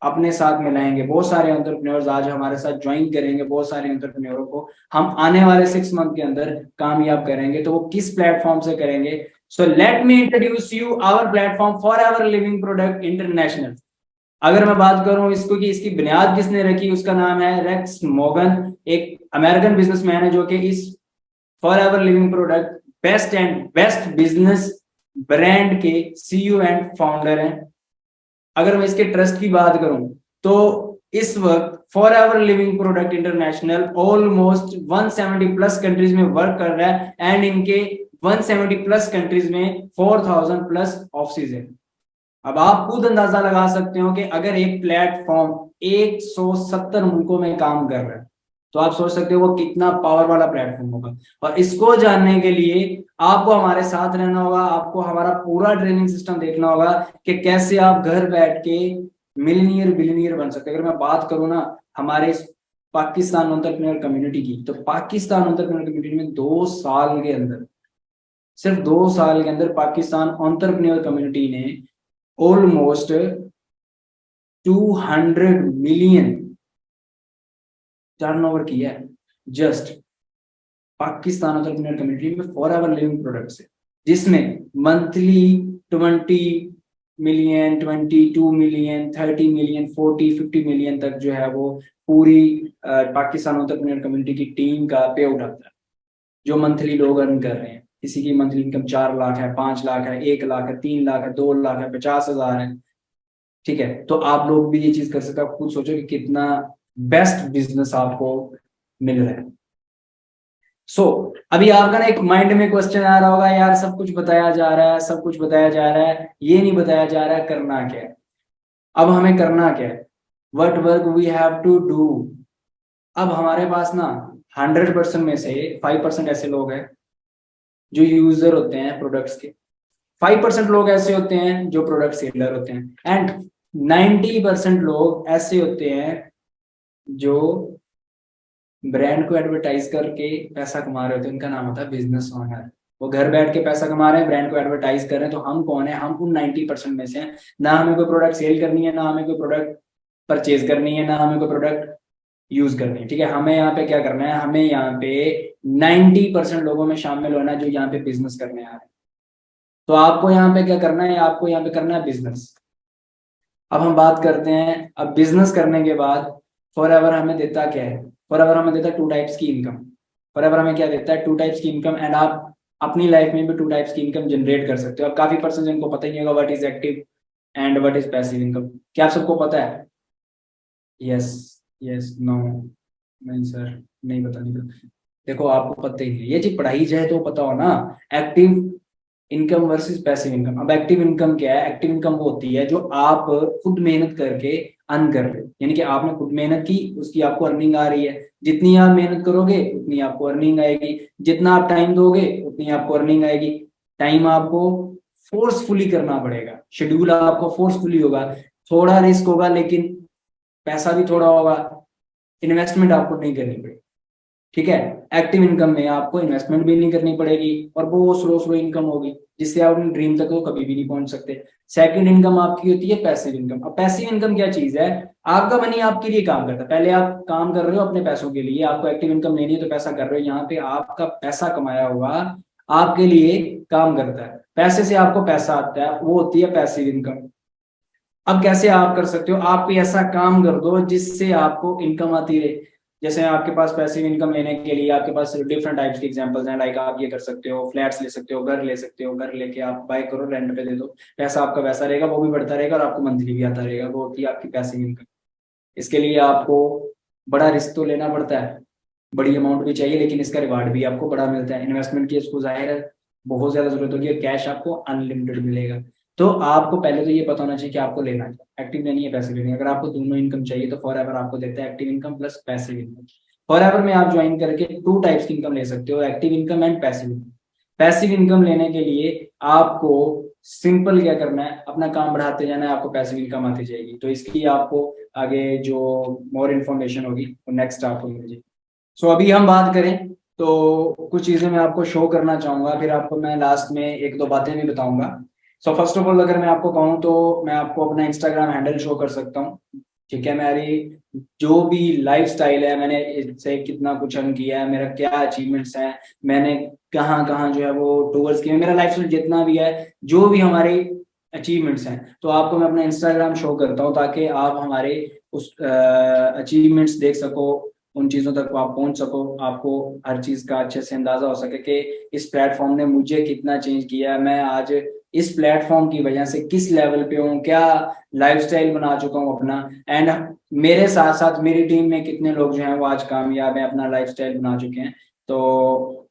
अपने साथ मिलाएंगे, बहुत सारे एंटरप्रेन्योर्स आज हमारे साथ ज्वाइन करेंगे, बहुत सारे एंटरप्रेन्योरों को हम आने वाले 6 मंथ के अंदर कामयाब करेंगे। तो वो किस प्लेटफॉर्म से करेंगे? So let me introduce you our platform Forever Living Product International. अगर मैं बात करूं इसको कि इसकी बुनियाद किसने रखी, उसका नाम है रेक्स मॉर्गन, एक अमेरिकन बिजनेसमैन है जो कि इस for ever Living product best and best business brand के सीईओ एंड फाउंडर हैं। अगर मैं इसके ट्रस्ट की बात करूं तो इस वक्त for ever Living Product international almost 170 plus countries में वर्क कर रहा है एंड इनके 170 प्लस कंट्रीज में 4000 प्लस ऑफिस है। अब आप खुद अंदाजा लगा सकते हो कि अगर एक प्लेटफॉर्म 170 मुल्कों में काम कर रहा है तो आप सोच सकते हो वो कितना पावर वाला प्लेटफॉर्म होगा। और इसको जानने के लिए आपको हमारे साथ रहना होगा, आपको हमारा पूरा ट्रेनिंग सिस्टम देखना होगा कि कैसे आप घर बैठ के मिलियनियर बिलियनियर बन सकते हैं। अगर मैं बात करूं ना हमारे पाकिस्तान एंटरप्रेन्योर कम्युनिटी की, तो पाकिस्तान एंटरप्रेन्योर कम्युनिटी में 2 साल के अंदर, सिर्फ 2 साल के अंदर पाकिस्तान एंटरप्रेन्योर कम्युनिटी ने ऑलमोस्ट 200 मिलियन टर्नओवर किया है जस्ट पाकिस्तान एंटरप्रेन्योर कम्युनिटी में फॉर एवर लिविंग प्रोडक्ट्स है, जिसमें monthly 20 million, 22 million, 30 million, 40-50 million तक जो है वो पूरी पाकिस्तान एंटरप्रेन्योर कम्युनिटी की टीम का पे आउट आता है जो मंथली लोग अर्न कर रहे हैं। किसी की मंथली इनकम 4 लाख है, 5 लाख है, 1 लाख है, 3 लाख है, 2 लाख है, 50,000 है। ठीक है, तो आप लोग भी ये चीज कर सकते हो। आप खुद सोचो कि कितना बेस्ट बिजनेस आपको मिल रहा है। अभी आपका ना एक माइंड में क्वेश्चन आ रहा होगा, यार सब कुछ बताया जा रहा है, सब कुछ बताया जा रहा है, ये नहीं बताया जा रहा है करना क्या है। अब हमें करना क्या है, what work we have to do. अब हमारे पास ना 100% में से 5% ऐसे लोग हैं जो यूजर होते हैं प्रोडक्ट्स के, 5% लोग ऐसे होते हैं जो प्रोडक्ट सेलर होते हैं एंड 90% लोग ऐसे होते हैं जो ब्रांड को एडवर्टाइज करके पैसा कमा रहे होते हैं। उनका नाम होता है बिजनेस ओनर। वो घर बैठ के पैसा कमा रहे हैं, ब्रांड को एडवर्टाइज कर रहे हैं। तो हम कौन है, हम उन 90% में से हैं। ना हमें कोई प्रोडक्ट सेल करनी है, ना हमें कोई प्रोडक्ट परचेज करनी है, ना हमें कोई प्रोडक्ट यूज करनी है। ठीक है, हमें यहाँ पे क्या करना है, हमें यहाँ पे 90% लोगों में शामिल होना है जो यहाँ पे बिजनेस करने आ रहे हैं। तो आपको यहाँ पे क्या करना है, आपको यहाँ पे करना है बिजनेस। अब हम बात करते हैं, अब बिजनेस करने के बाद फॉर एवर हमें देता क्या है, फॉर एवर हमें देता है 2 टाइप्स की इनकम। फॉर एवर हमें क्या देता है, 2 टाइप्स की इनकम एंड आप अपनी लाइफ में भी 2 टाइप्स की इनकम जनरेट कर सकते हो। अब काफी पर्सन जिनको पता ही नहीं होगा what is active and what is passive income. क्या आप सबको पता है? यस, यस, नो, नहीं सर, नहीं पता, नहीं पता। देखो आपको पता ही नहीं है, ये चीज पढ़ाई जाए तो पता हो ना। Active income versus passive income. अब एक्टिव इनकम क्या है, एक्टिव इनकम वो होती है जो आप खुद मेहनत करके अर्न कर रहे हो, यानी कि आपने खुद मेहनत की, उसकी आपको अर्निंग आ रही है। जितनी आप मेहनत करोगे उतनी आपको अर्निंग आएगी, जितना आप टाइम दोगे उतनी आपको अर्निंग आएगी। टाइम आपको फोर्सफुली करना पड़ेगा, शेड्यूल आपको फोर्सफुली होगा, थोड़ा रिस्क होगा लेकिन पैसा भी थोड़ा होगा, इन्वेस्टमेंट आपको नहीं करनी पड़ेगी। ठीक है, एक्टिव इनकम में आपको इन्वेस्टमेंट भी नहीं करनी पड़ेगी और वो स्लो स्लो इनकम होगी जिससे आप अपने ड्रीम तक तो कभी भी नहीं पहुंच सकते। सेकंड इनकम आपकी होती है पैसिव इनकम। अब पैसिव इनकम क्या चीज है, आपका मनी आपके लिए काम करता है। पहले आप काम कर रहे हो अपने पैसों के लिए, आपको एक्टिव इनकम लेनी है तो पैसा कर रहे हो, यहाँ पे आपका पैसा कमाया हुआ आपके लिए काम करता है, पैसे से आपको पैसा आता है, वो होती है पैसिव इनकम। अब कैसे आप कर सकते हो, आप कोई ऐसा काम कर दो जिससे आपको इनकम आती रहे। जैसे आपके पास पैसिव इनकम लेने के लिए आपके पास डिफरेंट टाइप्स के एग्जांपल्स हैं, लाइक आप ये कर सकते हो, फ्लैट्स ले सकते हो, घर ले सकते हो, घर लेके आप बाय करो, रेंट पे दे दो, पैसा आपका वैसा रहेगा, वो भी बढ़ता रहेगा और आपको मंथली भी आता रहेगा, वो होती है आपकी पैसिव इनकम। इसके लिए आपको बड़ा रिस्क तो लेना पड़ता है, बड़ी अमाउंट भी चाहिए, लेकिन इसका रिवार्ड भी आपको बड़ा मिलता है। इन्वेस्टमेंट की इसको जाहिर है बहुत ज्यादा जरूरत होगी, कैश आपको अनलिमिटेड मिलेगा। तो आपको पहले तो ये पता होना चाहिए कि आपको लेना है, एक्टिव लेनी है पैसिव लेनी है। अगर आपको दोनों इनकम चाहिए तो फॉर एवर आपको देता है active income plus passive income. For ever में आप ज्वाइन करके 2 टाइप्स की इनकम ले सकते हो, active income and passive income. Passive income लेने के लिए आपको सिंपल क्या करना है, अपना काम बढ़ाते जाना है, आपको पैसिव इनकम आती जाएगी। तो इसकी आपको आगे जो मोर इन्फॉर्मेशन होगी वो नेक्स्ट आपको मिल जाएगी। अभी हम बात करें तो कुछ चीजें मैं आपको शो करना चाहूंगा, फिर आपको मैं लास्ट में 1-2 बातें भी बताऊंगा। फर्स्ट ऑफ ऑल अगर मैं आपको कहूँ तो मैं आपको अपना इंस्टाग्राम हैंडल शो कर सकता हूँ। ठीक है, मेरी जो भी लाइफ स्टाइल है, मैंने इससे कितना कुछ अर्न किया है, मेरा क्या अचीवमेंट्स हैं, मैंने कहाँ कहाँ जो है वो टूवर्स किए, मेरा लाइफ स्टाइल जितना भी है, जो भी हमारे अचीवमेंट्स हैं, तो आपको मैं अपना इंस्टाग्राम शो करता हूँ ताकि आप हमारे उस अचीवमेंट्स देख सको, उन चीजों तक आप पहुंच सको, आपको हर चीज का अच्छे से अंदाजा हो सके कि इस प्लेटफॉर्म ने मुझे कितना चेंज किया है। मैं आज इस प्लेटफॉर्म की वजह से किस लेवल पे हूँ, क्या लाइफस्टाइल बना चुका हूँ अपना, एंड मेरे साथ साथ मेरी टीम में कितने लोग जो हैं वो आज कामयाब हैं, अपना लाइफस्टाइल बना चुके हैं। तो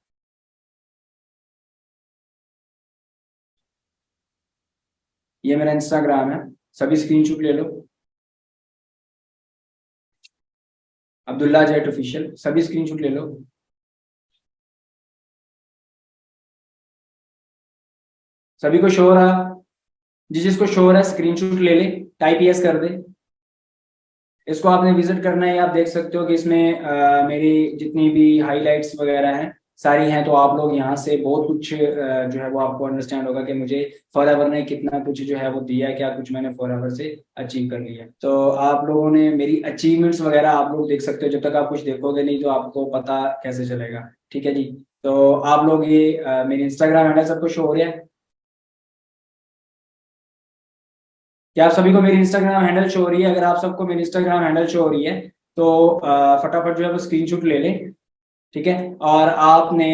ये मेरा इंस्टाग्राम है, सभी स्क्रीनशॉट ले लो। अब्दुल्ला जेट ऑफिशियल, सभी स्क्रीनशॉट ले लो। सभी को शो हो रहा? जिसको शो हो रहा है स्क्रीनशॉट ले ले, टाइप यस कर दे। इसको आपने विजिट करना है, आप देख सकते हो कि इसमें मेरी जितनी भी हाइलाइट्स वगैरह हैं सारी हैं। तो आप लोग यहाँ से बहुत कुछ जो है वो आपको अंडरस्टैंड होगा कि मुझे फॉरएवर ने कितना कुछ जो है वो दिया है, क्या कुछ मैंने फॉरएवर से अचीव कर लिया। तो आप लोगों ने मेरी अचीवमेंट्स वगैरह आप लोग देख सकते हो, जब तक आप कुछ देखोगे नहीं तो आपको पता कैसे चलेगा। ठीक है जी। तो आप लोग ये मेरे इंस्टाग्राम हैंडल सबको शो हो रहा है? क्या आप सभी को मेरी इंस्टाग्राम हैंडल शो हो रही है? अगर आप सबको मेरी इंस्टाग्राम हैंडल शो हो रही है तो फटाफट जो है वो स्क्रीनशॉट ले लें। ठीक है, और आपने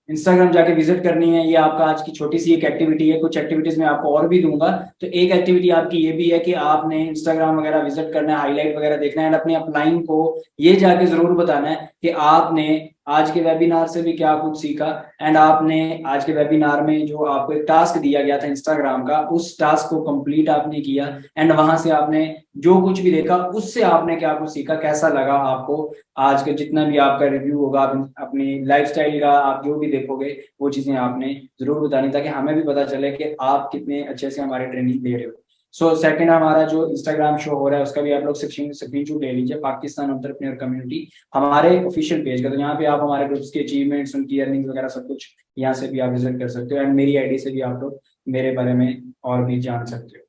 इंस्टाग्राम जाके विजिट करनी है। ये आपका आज की छोटी सी एक एक्टिविटी है, कुछ एक्टिविटीज मैं आपको और भी दूंगा। तो एक एक्टिविटी आपकी ये भी है कि आपने इंस्टाग्राम वगैरह विजिट करना है, हाईलाइट वगैरह देखना है, एंड अपने अपलाइन को ये जाके जरूर बताना है कि आपने आज के वेबिनार से भी क्या कुछ सीखा। एंड आपने आज के वेबिनार में जो आपको एक टास्क दिया गया था इंस्टाग्राम का, उस टास्क को कंप्लीट आपने किया, एंड वहां से आपने जो कुछ भी देखा उससे आपने क्या कुछ सीखा, कैसा लगा आपको। आज का जितना भी आपका रिव्यू होगा, अपनी लाइफस्टाइल का आप जो भी देखोगे वो चीजें आपने जरूर बतानी, ताकि हमें भी पता चले कि आप कितने अच्छे से हमारी ट्रेनिंग ले रहे हो। सो सेकंड, हमारा जो इंस्टाग्राम शो हो रहा है उसका भी आप लोग स्क्रीनशॉट ले लीजिए, पाकिस्तान एंटरप्रेन्योर कम्युनिटी, हमारे ऑफिशियल पेज का। तो यहाँ पे आप हमारे ग्रुप्स के अचीवमेंट्स, उनकी अर्निंग वगैरह सब कुछ यहाँ से भी आप विजिट कर सकते हो, एंड मेरी आईडी से भी आप लोग मेरे बारे में और भी जान सकते हो।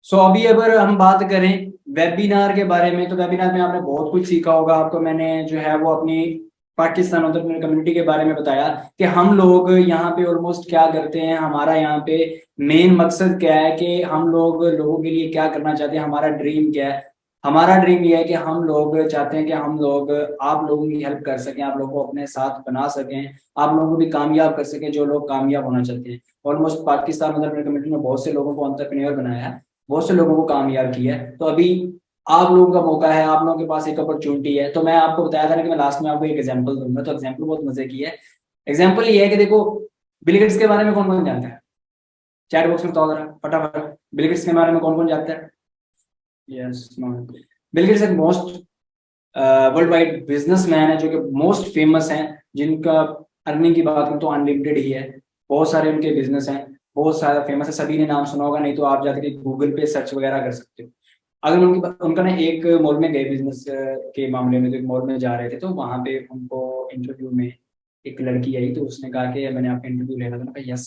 सो अभी अगर हम बात करें वेबिनार के बारे में, तो वेबिनार में आपने बहुत कुछ सीखा होगा। आपको मैंने जो है वो अपनी पाकिस्तान एंटरप्रेन्योर कम्युनिटी के बारे में बताया कि हम लोग यहाँ पे ऑलमोस्ट क्या करते हैं, हमारा यहाँ पे मेन मकसद क्या है, कि हम लोग लोगों के लिए क्या करना चाहते हैं, हमारा ड्रीम क्या है। हमारा ड्रीम ये है कि हम लोग चाहते हैं कि हम लोग आप लोगों की हेल्प कर सकें, आप लोगों को अपने साथ बना सकें, आप लोगों को भी कामयाब कर सकें जो लोग कामयाब होना चाहते हैं। ऑलमोस्ट पाकिस्तान एंटरप्रेन्योर कम्युनिटी ने बहुत से लोगों को एंटरप्रेन्योर बनाया है, बहुत से लोगों को कामयाब किया है। तो अभी आप लोगों का मौका है, आप लोगों के पास एक अपॉर्चुनिटी है। तो मैं आपको बताया था ना कि मैं लास्ट में आपको एक एग्जांपल दूंगा, तो एग्जांपल बहुत मजे की है। एग्जांपल ये है कि देखो, बिल गेट्स के बारे में कौन कौन जानता है? चैट बॉक्स में बताओ जरा फटाफट, बिल गेट्स के बारे में कौन कौन जानता है? यस, बिल गेट्स एक मोस्ट वर्ल्ड वाइड बिजनेसमैन है, जो कि मोस्ट फेमस हैं, जिनका अर्निंग की बात करूं तो अनलिमिटेड ही है। बहुत सारे उनके बिजनेस हैं, बहुत सारा फेमस है, सभी ने नाम सुना होगा, नहीं तो आप जाकर गूगल पे सर्च वगैरह कर सकते हो। अगर उनका ना एक मॉल में गए बिजनेस के मामले में, तो एक मॉल में जा रहे थे, तो वहां पे उनको इंटरव्यू में एक लड़की आई, तो उसने कहा कि मैंने आपका इंटरव्यू लेना था। मैंने कहा यस।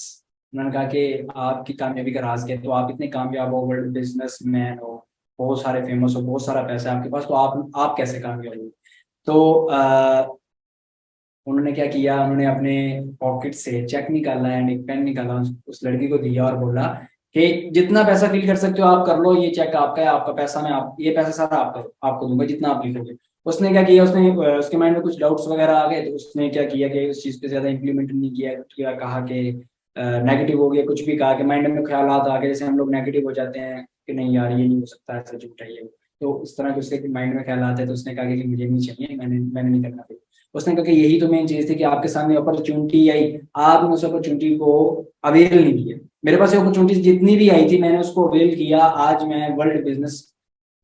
उन्होंने कहा कि आपकी कामयाबी का राज क्या है? तो आप इतने कामयाब हो, वर्ल्ड बिजनेस मैन हो, बहुत सारे फेमस हो, बहुत सारा पैसा है आपके पास, तो आप कैसे कामयाब हो? तो उन्होंने क्या किया, उन्होंने अपने पॉकेट से चेक निकाला एंड एक पेन निकाला, उस लड़की को दिया और बोला कि जितना पैसा फील कर सकते हो आप कर लो, ये चेक आपका है, आपका पैसा मैं आप ये पैसा सारा आपको दूंगा जितना आप लिखोगे। उसने क्या किया, उसने उसके माइंड में कुछ डाउट्स वगैरह आ गए, तो उसने क्या किया कि उस चीज पे ज्यादा इंप्लीमेंट नहीं किया, कहा कि नेगेटिव हो गया, कुछ भी कहा कि माइंड में ख्याल आ गए, जैसे हम लोग नेगेटिव हो जाते हैं कि नहीं यार ये नहीं हो सकता, ऐसा झूठा है ये। तो इस तरह के उसके माइंड में ख्याल आते हैं, तो उसने कहा कि मुझे नहीं चाहिए, मैंने नहीं करना फिर। उसने कहा कि यही तो मेन चीज थी कि आपके सामने अपॉर्चुनिटी आई, आपने उस अपॉर्चुनिटी को अवेल नहीं किया। मेरे पास अपॉर्चुनिटी जितनी भी आई थी मैंने उसको अवेल किया, आज मैं वर्ल्ड बिजनेस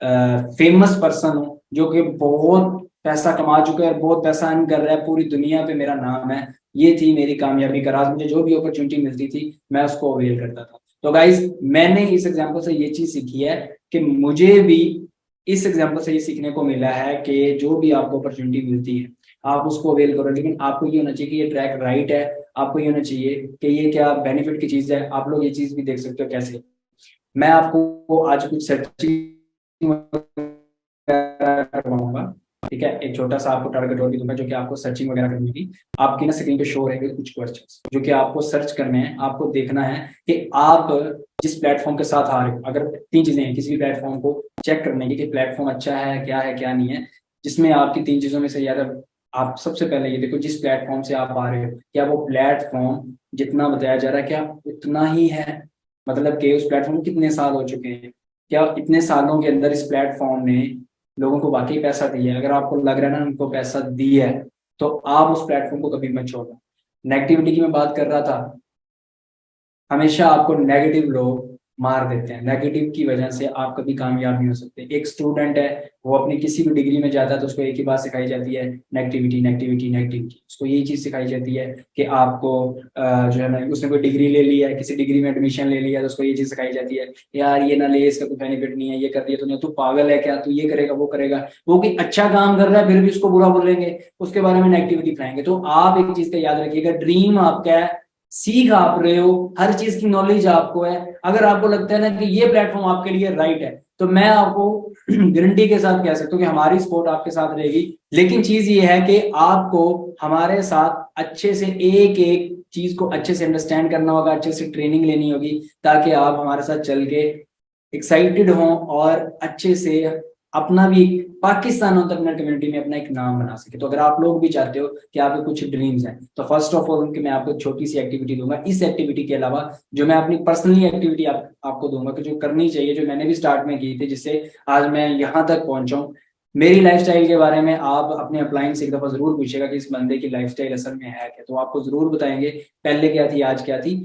फेमस पर्सन हूँ, जो कि बहुत पैसा कमा चुका है, बहुत पैसा अर्न कर रहा है, पूरी दुनिया पे मेरा नाम है। ये थी मेरी कामयाबी का राज, मुझे जो भी अपॉर्चुनिटी मिलती थी मैं उसको अवेल करता था। तो गाइज, मैंने इस एग्जाम्पल से ये चीज सीखी है कि मुझे भी इस एग्जाम्पल से ये सीखने को मिला है कि जो भी आपको अपॉर्चुनिटी मिलती है आप उसको अवेल करो, लेकिन आपको ये होना चाहिए कि ये ट्रैक राइट है। आपको ये होना चाहिए कि ये क्या बेनिफिट की चीज है। आप लोग ये चीज भी देख सकते हो कैसे। मैं आपको आज कुछ सर्चिंग करवाऊंगा, ठीक है? एक छोटा सा आपको टारगेट और भी दूंगा, जो कि आपको सर्चिंग वगैरह करनी होगी। आपकी ना स्क्रीन पे शो रहेंगे कुछ क्वेश्चंस जो कि आपको सर्च करने हैं। आपको देखना है कि आप जिस प्लेटफॉर्म के साथ आ रहे हो, अगर तीन चीजें हैं किसी भी प्लेटफॉर्म को चेक करने की, कि प्लेटफॉर्म अच्छा है क्या नहीं है, जिसमें आपकी तीन चीजों में से या आप सबसे पहले ये देखो जिस प्लेटफॉर्म से आप आ रहे हो, क्या वो प्लेटफॉर्म जितना बताया जा रहा है क्या उतना ही है? मतलब कि उस प्लेटफॉर्म को कितने साल हो चुके हैं, क्या इतने सालों के अंदर इस प्लेटफॉर्म ने लोगों को वाकई पैसा दिया है? अगर आपको लग रहा है ना उनको पैसा दिया है, तो आप उस प्लेटफॉर्म को कभी मत छोड़ना। नेगेटिविटी की मैं बात कर रहा था, हमेशा आपको नेगेटिव लोग मार देते हैं, नेगेटिव की वजह से आप कभी कामयाब नहीं हो सकते। एक स्टूडेंट है, वो अपनी किसी भी डिग्री में जाता है तो उसको एक ही बात सिखाई जाती है, नेगेटिविटी नेगेटिविटी नेगेटिविटी। उसको यही चीज सिखाई जाती है कि आपको जो है ना, उसने कोई डिग्री ले लिया है, किसी डिग्री में एडमिशन ले लिया, तो उसको ये चीज सिखाई जाती है, यार ये ना ले, इसका कोई बेनिफिट नहीं है, ये कर दिया तूने, तू पागल है क्या, तू ये करेगा वो करेगा। वो कोई अच्छा काम कर रहा है फिर भी उसको बुरा बोलेंगे, उसके बारे में नेगेटिविटी फैलाएंगे। तो आप एक चीज का याद रखिएगा, ड्रीम आपका है, सीख आप रहे हो, हर चीज की नॉलेज आपको है। अगर आपको लगता है ना कि ये प्लेटफॉर्म आपके लिए राइट है, तो मैं आपको गारंटी के साथ कह सकता हूँ कि हमारी सपोर्ट आपके साथ रहेगी। लेकिन चीज ये है कि आपको हमारे साथ अच्छे से एक एक चीज को अच्छे से अंडरस्टैंड करना होगा, अच्छे से ट्रेनिंग लेनी होगी, ताकि आप हमारे साथ चल के एक्साइटेड हों और अच्छे से अपना भी पाकिस्तान एंटरप्रेन्योर कम्युनिटी में अपना एक नाम बना सके। तो अगर आप लोग भी चाहते हो कि आपके कुछ ड्रीम्स हैं, तो फर्स्ट ऑफ ऑल मैं आपको छोटी सी एक्टिविटी दूंगा। इस एक्टिविटी के अलावा जो मैं अपनी पर्सनली एक्टिविटी आपको दूंगा कि जो करनी चाहिए, जो मैंने भी स्टार्ट में की थी, जिससे आज मैं यहाँ तक पहुंचा हूँ। मेरी लाइफस्टाइल के बारे में आप अपने अपलाइन से एक दफा जरूर पूछेगा कि इस बंदे की लाइफस्टाइल असल में है क्या, तो आपको जरूर बताएंगे पहले क्या थी आज क्या थी।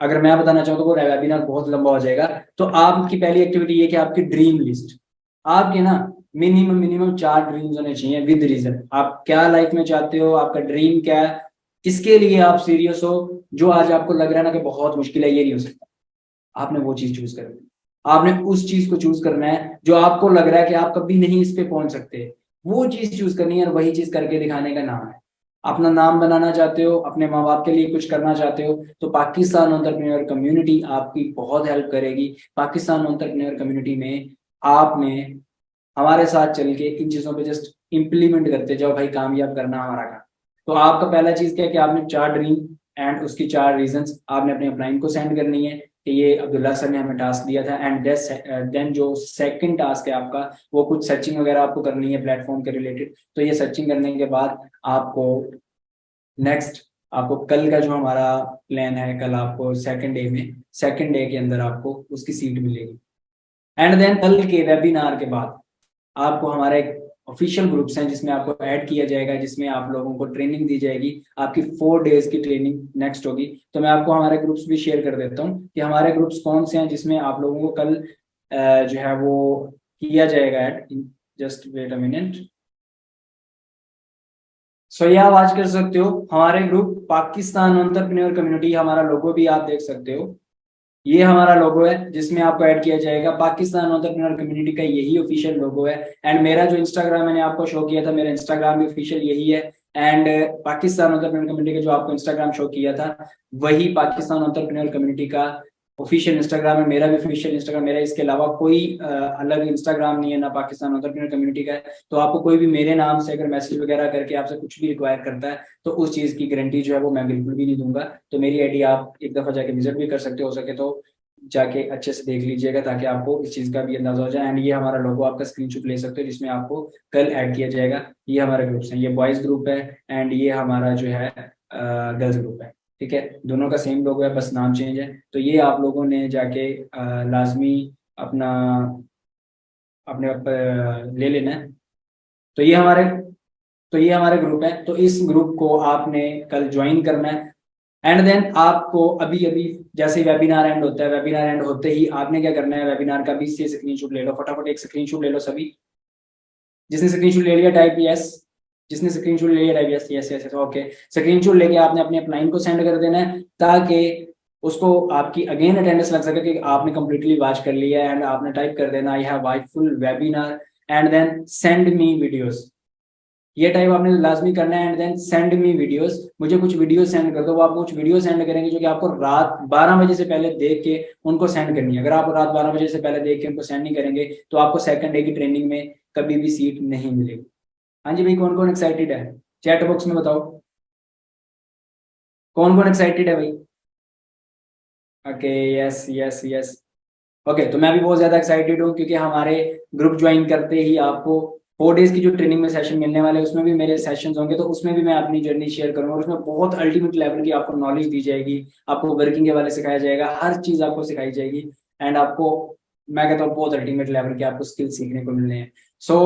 अगर मैं बताना चाहूँ तो वो वेबिनार बहुत लंबा हो जाएगा। तो आपकी पहली एक्टिविटी ये कि आपकी ड्रीम लिस्ट, आपके ना मिनिमम मिनिमम 4 ड्रीम्स होने चाहिए विद रीजन। आप क्या लाइफ में चाहते हो, आपका ड्रीम क्या है, किसके लिए आप सीरियस हो। जो आज आपको लग रहा है ना कि बहुत मुश्किल है, ये नहीं हो सकता, आपने वो चीज चूज करनी है। आपने उस चीज को चूज करना है जो आपको लग रहा है कि आप कभी नहीं इस पे पहुंच सकते, वो चीज चूज करनी है और वही चीज करके दिखाने का नाम है। अपना नाम बनाना चाहते हो, अपने माँ बाप के लिए कुछ करना चाहते हो, तो पाकिस्तान एंटरप्रेन्योर कम्युनिटी आपकी बहुत हेल्प करेगी। पाकिस्तान एंटरप्रेन्योर कम्युनिटी में आपने हमारे साथ चल के इन चीजों पे जस्ट इम्प्लीमेंट करते जाओ भाई, कामयाब करना हमारा काम। तो आपका पहला चीज क्या है कि आपने 4 ड्रीम एंड उसकी 4 रीजंस आपने अपने अपलाइन को सेंड करनी है कि ये अब्दुल्ला सर ने हमें टास्क दिया था। एंड देन जो सेकंड टास्क है आपका, वो कुछ सर्चिंग वगैरह आपको करनी है प्लेटफॉर्म के रिलेटेड। तो ये सर्चिंग करने के बाद आपको नेक्स्ट, आपको कल का जो हमारा प्लान है, कल आपको सेकंड डे के अंदर आपको उसकी सीट मिलेगी। एंड देन कल के वेबिनार के बाद आपको हमारे ऑफिशियल ग्रुप्स हैं जिसमें आपको ऐड किया जाएगा, जिसमें आप लोगों को ट्रेनिंग दी जाएगी। आपकी 4 डेज की ट्रेनिंग नेक्स्ट होगी। तो मैं आपको हमारे ग्रुप्स भी शेयर कर देता हूँ कि हमारे ग्रुप्स कौन से हैं जिसमें आप लोगों को कल जो है वो किया जाएगा add. Just wait a minute. So ये आप आज कर सकते हो हमारे ग्रुप पाकिस्तान एंटरप्रेन्योर कम्युनिटी, हमारा लोगो भी आप देख सकते हो, ये हमारा लोगो है जिसमें आपको ऐड किया जाएगा। पाकिस्तान एंटरप्रेन्योर कम्युनिटी का यही ऑफिशियल लोगो है। एंड मेरा जो इंस्टाग्राम मैंने आपको शो किया था, मेरा इंस्टाग्राम भी ऑफिशियल यही है। एंड पाकिस्तान एंटरप्रेन्योर कम्युनिटी का जो आपको इंस्टाग्राम शो किया था, वही पाकिस्तान एंटरप्रेन्योर कम्युनिटी का ऑफिशियल इंस्टाग्राम है। मेरा भी ऑफिशियल इंस्टाग्राम मेरा, इसके अलावा कोई अलग इंस्टाग्राम नहीं है ना पाकिस्तान एंटरप्रेन्योर कम्युनिटी का है। तो आपको कोई भी मेरे नाम से अगर मैसेज वगैरह करके आपसे कुछ भी रिक्वायर करता है, तो उस चीज की गारंटी जो है वो मैं बिल्कुल भी नहीं दूंगा। तो मेरी आईडी आप एक दफा जाके विजिट भी कर सकते हो सके तो जाके अच्छे से देख लीजिएगा, ताकि आपको इस चीज का भी अंदाजा हो जाए। एंड ये हमारा लोगो आपका स्क्रीनशॉट ले सकते हो जिसमें आपको कल ऐड किया जाएगा। ये हमारे ग्रुप्स हैं, ये बॉयज ग्रुप है एंड ये हमारा जो है गर्ल्स ग्रुप है। ठीक है, दोनों का सेम लोगो है, बस नाम चेंज है। तो ये आप लोगों ने जाके लाजमी अपना अपने ले लेना है। तो ये हमारे तो ये हमारे ग्रुप है, तो इस ग्रुप को आपने कल ज्वाइन करना है। एंड देन आपको अभी अभी जैसे ही वेबिनार एंड होता है, वेबिनार एंड होते ही आपने क्या करना है, वेबिनार का भी से स्क्रीनशॉट ले लो, फटाफट एक स्क्रीनशॉट ले लो सभी। जिसने स्क्रीनशॉट ले लिया टाइप यस, जिसने स्क्रीनशॉट ले लिया type yes yes yes okay. Screenshot लेके आपने अपने अपलाइन को सेंड कर देना है, ताकि उसको आपकी अगेन अटेंडेंस लग सके कि आपने कंप्लीटली वॉच कर लिया है। एंड आपने टाइप कर देना I have watch full webinar and then send me videos, ये टाइप आपने लाजमी करना है। And then send me videos, मुझे कुछ वीडियो सेंड कर दो। वो आप कुछ वीडियो सेंड करेंगे जो कि आपको रात 12 बजे से पहले देख के उनको सेंड करनी है। अगर आप रात 12 बजे से पहले देख के उनको सेंड नहीं करेंगे, तो आपको सेकंड डे की ट्रेनिंग में कभी भी सीट नहीं मिलेगी। हाँ जी भाई, कौन कौन एक्साइटेड है चैट बॉक्स में बताओ, कौन कौन एक्साइटेड है भाई? Okay, yes yes yes. Okay, तो मैं भी बहुत ज्यादा एक्साइटेड हूँ क्योंकि हमारे ग्रुप ज्वाइन करते ही आपको 4 डेज की जो ट्रेनिंग में सेशन मिलने वाले हैं उसमें भी मेरे सेशंस होंगे, तो उसमें भी मैं अपनी जर्नी शेयर करूंगा और उसमें बहुत अल्टीमेट लेवल की आपको नॉलेज दी जाएगी, आपको वर्किंग के बारे में सिखाया जाएगा, हर चीज आपको सिखाई जाएगी एंड आपको मैं कहता हूँ बहुत अल्टीमेट लेवल के आपको स्किल सीखने को मिलने हैं। सो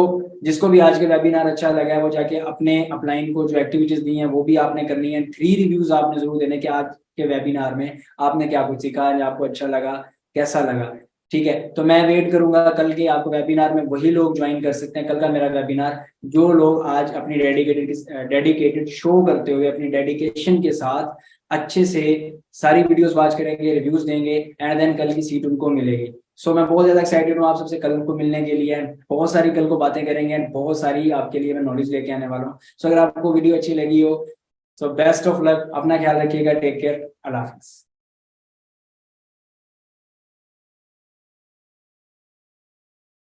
जिसको भी आज के वेबिनार अच्छा लगा है वो जाके अपने अपलाइन को जो एक्टिविटीज दी हैं वो भी आपने करनी है। 3 रिव्यूज आपने जरूर देने कि आज के वेबिनार में आपने क्या कुछ सीखा, आपको अच्छा लगा, कैसा लगा। ठीक है, तो मैं वेट करूंगा कल के आपको वेबिनार में। वही लोग ज्वाइन कर सकते हैं कल का मेरा वेबिनार जो लोग आज अपनी डेडिकेटेड शो करते हुए अपनी डेडिकेशन के साथ अच्छे से सारी वीडियोस वॉच करेंगे, रिव्यूज देंगे एंड देन कल की सीट उनको मिलेगी। सो मैं बहुत ज्यादा एक्साइटेड हूँ आप सबसे कल को मिलने के लिए। बहुत सारी कल को बातें करेंगे एंड बहुत सारी आपके लिए मैं नॉलेज लेके आने वाला हूँ। सो अगर आपको वीडियो अच्छी लगी हो तो बेस्ट ऑफ लक, अपना ख्याल रखिएगा, टेक केयर, अल्लाह हाफिज।